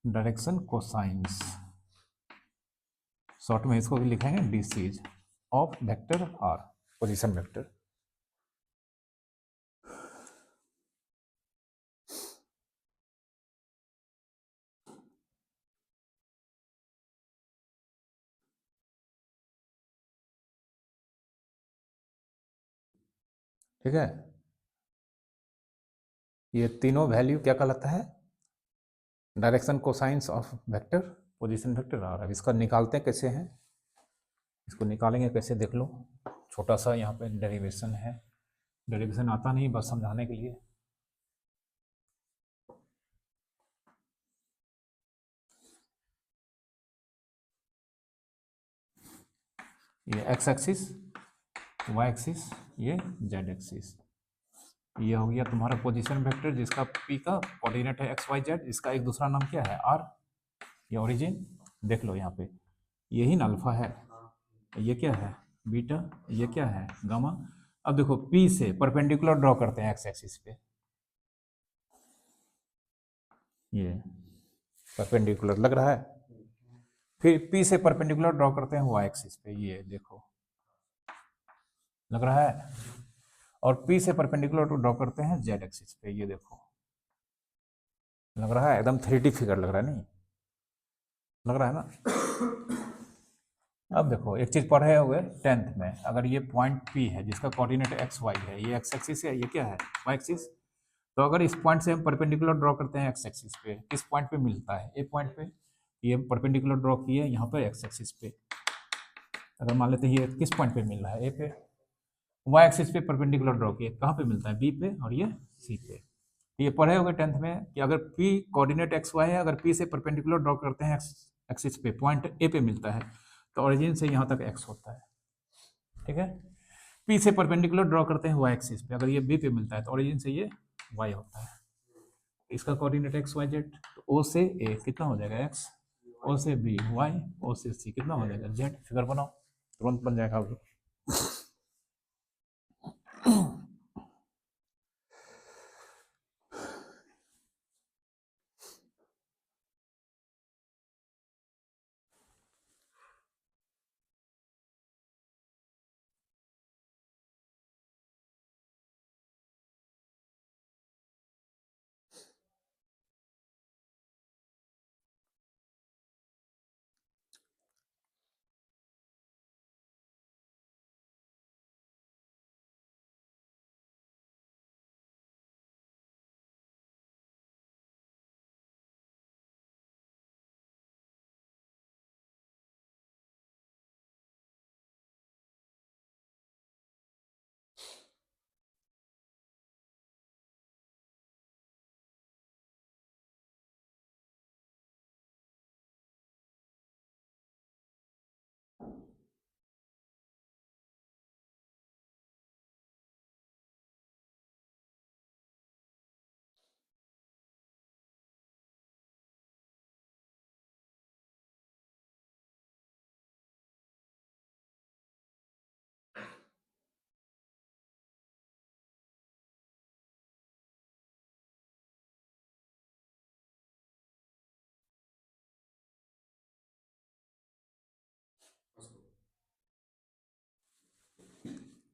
Direction cosines short में इसको भी लिखेंगे DCs of vector R, position vector. ठीक है? ये तीनों वैल्यू क्या कहलाता है? Direction cosines of vector, position vector R. अब इसका निकालते हैं कैसे हैं, इसको निकालेंगे कैसे देख लो। छोटा सा यहाँ पे डेरिवेशन है, डेरिवेशन आता नहीं बस समझाने के लिए। ये एक्स एक्सिस, वाई एक्सिस, ये जेड एक्सिस। ये हो गया तुम्हारा पोजीशन वेक्टर जिसका पी का कोऑर्डिनेट है एक्स वाई जेड। इसका एक दूसरा नाम क्या है? आर। ये ओरिजिन देख लो यहाँ पे, यही ना अल्फा है, ये क्या है? बीटा, ये क्या है? गामा। अब देखो पी से परपेंडिकुलर ड्रॉ करते हैं एक्स एक्सिस पे, ये परपेंडिकुलर लग रहा है। फिर पी से परपेंडिकुलर ड्रॉ करते हैं वाई एक्सिस पे, ये देखो लग रहा है। और पी से परपेंडिकुलर ड्रॉ करते हैं जेड एक्सिस पे, ये देखो लग रहा है। एकदम 3D फिगर लग रहा है, नहीं लग रहा है ना? अब देखो एक चीज पढ़े हुए 10th में, अगर ये पॉइंट पी है जिसका कोऑर्डिनेट एक्स वाई है, ये एक्स एक्सिस है, ये क्या है? Y axis. तो अगर इस पॉइंट से हम परपेंडिकुलर ड्रॉ करते हैं एक्स एक्सिस पे, किस पॉइंट पे मिलता है? ए पॉइंट पे। ये परपेंडिकुलर ड्रॉ किए यहाँ पर एक्स एक्सिस पे, अगर मान लेते हैं ये किस पॉइंट पे मिल रहा है? ए पे। वाई एक्सिस पे परपेंडिकुलर ड्रॉ किए, कहाँ पे मिलता है? बी पे, और ये सी पे। ये पढ़े होंगे 10th में कि अगर पी कोऑर्डिनेट एक्स वाई है, अगर पी से परपेंडिकुलर ड्रॉ करते हैं एक्स एक्सिस पे, पॉइंट ए पे मिलता है, तो ओरिजिन से यहाँ तक एक्स होता है, ठीक है? पी से परपेंडिकुलर ड्रॉ करते हैं वाई एक्सिस पे, अगर ये बी पे मिलता है तो ओरिजिन से ये वाई होता है। इसका कोऑर्डिनेट एक्स वाई जेड, तो ओ से ए कितना हो जाएगा? एक्स, ओ से बी वाई, ओ से सी कितना हो जाएगा? जेड। फिगर बनाओ, तुरंत बन जाएगा।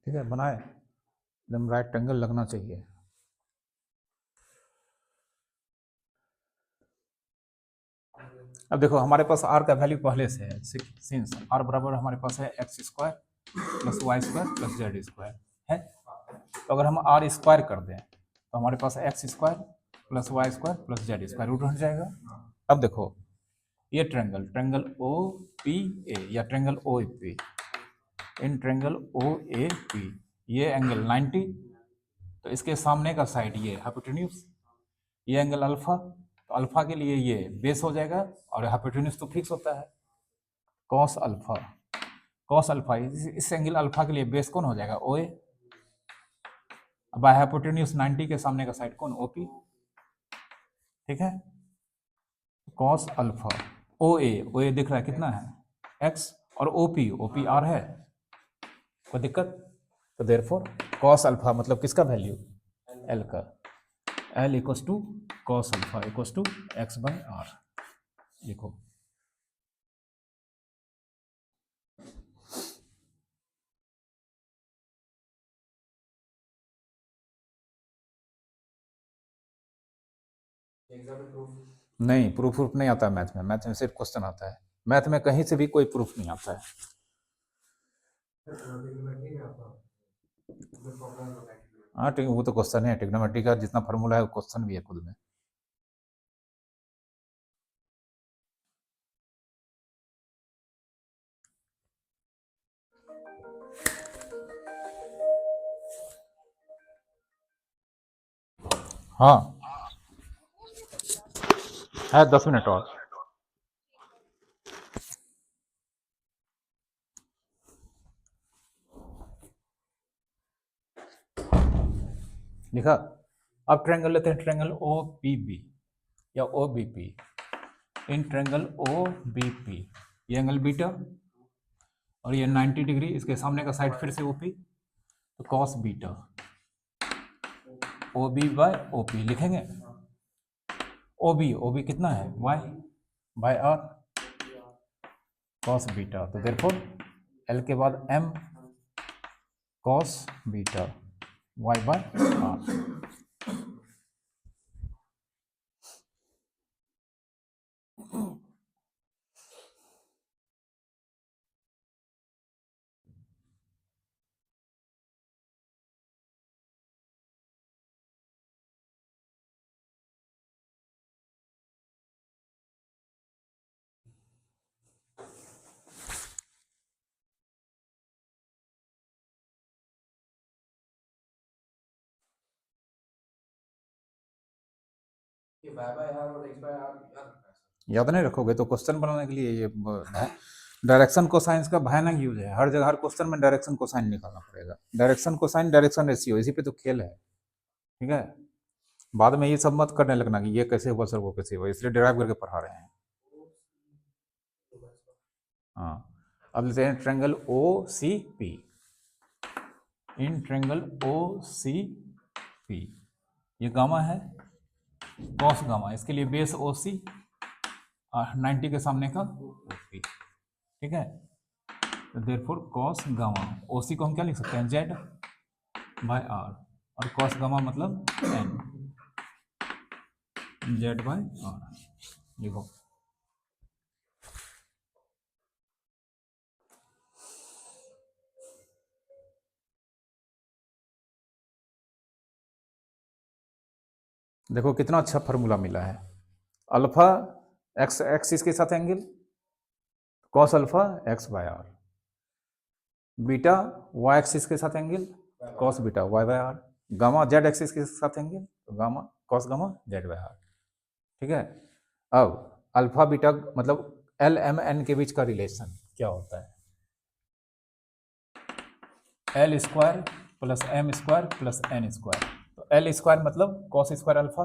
ठीक है, बनाए एकदम राइट एंगल लगना चाहिए। अब देखो हमारे पास r का वैल्यू पहले से है, सिंस r बराबर हमारे पास है X square plus Y square plus Z square है। तो अगर हम r स्क्वायर कर दें तो हमारे पास X square plus Y square plus Z square root हट जाएगा। अब देखो ये ट्रेंगल ओ पी ए या triangle O P, in triangle O A P ये एंगल 90, तो इसके सामने का साइड ये हाइपोटेन्यूज, ये एंगल अल्फा, तो अल्फा के लिए ये बेस हो जाएगा और हाइपोटेन्यूज तो फिक्स होता है कॉस अल्फा। कॉस अल्फा इस एंगल अल्फा के लिए बेस कौन हो जाएगा ओ ए, बाय हाइपोटेन्यूज 90 के सामने का साइड कौन ओपी। ठीक है, कॉस अल्फा ओ ए दिख रहा है कितना है एक्स, और ओपी आर है, कोई दिक्कत। तो देयरफॉर कॉस अल्फा मतलब किसका वैल्यू एल का, L equals to cos alpha equals to X by R. लिखो एग्जाम में प्रूफ नहीं, प्रूफ नहीं आता मैथ में, मैथ में सिर्फ क्वेश्चन आता है, मैथ में कहीं से भी कोई प्रूफ नहीं आता है। हाँ ठीक, वो तो क्वेश्चन है, ट्रिग्नोमेट्री का जितना फार्मूला है वो क्वेश्चन भी है खुद में। हाँ है 10 मिनट और। लिखा। अब ट्रायंगल लेते हैं, ट्रायंगल ओ पी बी या O B P. In triangle O B P ये एंगल बीटा और ये 90 डिग्री, इसके सामने का साइड फिर से ओपी, तो cos beta O B by O P लिखेंगे। ओ बी कितना है Y by R cos beta, तो देयरफॉर एल के बाद M cos beta Y by R. ये वाई बाय आर और एक्स बाय आर याद रखना है सर। याद नहीं रखोगे तो क्वेश्चन बनाने के लिए ये डायरेक्शन कोसाइंस का भयानक यूज है, हर जगह हर क्वेश्चन में डायरेक्शन कोसाइन निकालना पड़ेगा। डायरेक्शन कोसाइन डायरेक्शन रेशियो, इसी पे तो खेल है। ठीक है, बाद में ये सब मत करने लगना कि ये कैसे हुआ सर वो कैसे हुआ, इसलिए डिराइव करके पढ़ा रहे हैं। हाँ, अब लेते हैं triangle O C P. In triangle O C P ये गामा है कॉस गामा, इसके लिए बेस ओ सी और 90 के सामने का ओपी। ठीक है, तो देयरफॉर कॉस गामा ओ सी को हम क्या लिख सकते हैं जेड बाय आर, और कॉस गामा मतलब एन जेड बाय आर। लिखो देखो कितना अच्छा फार्मूला मिला है। अल्फा एक्स एक्सिस के साथ angle cos alpha X by R, beta Y axis के साथ angle cos beta Y by R, gamma Z axis के साथ एंगल तो gamma cos gamma Z by R. ठीक है, अब अल्फा बीटा मतलब एल एम एन के बीच का रिलेशन क्या होता है, L square plus M square plus N square. तो एल स्क्वायर मतलब cos square alpha,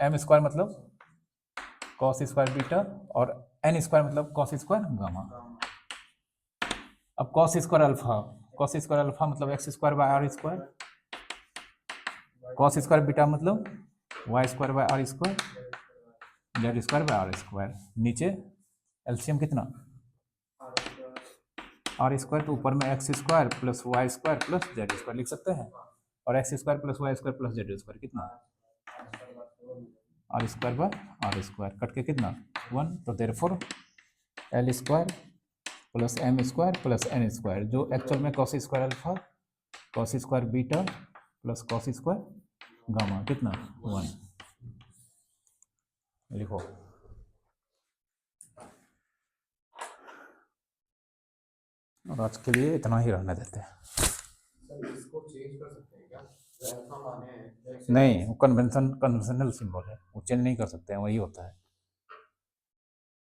M square मतलब कॉस स्क्वायर बीटा, और एन स्क्वायर मतलब कॉस स्क्वायर गामा। अब कॉस स्क्वायर अल्फा मतलब X square by R square, cos square beta मतलब Y square by R square, Z square by R square. नीचे LCM कितना R square तो ऊपर में X square plus Y square plus Z square लिख सकते हैं, और X square plus Y square plus Z square कितना, R square by R square cut के कितना 1, तो therefore L square plus M square plus N square, जो actual में cos square alpha cos square beta plus cos square gamma कितना 1, लिखो। और आज के लिए इतना ही रहने देते हैं। सर इसको चेंज कर सकते हैं क्या? अल्फा माने नहीं, वो कन्वेंशनल सिंबल है, वो चेंज नहीं कर सकते हैं, वही होता है।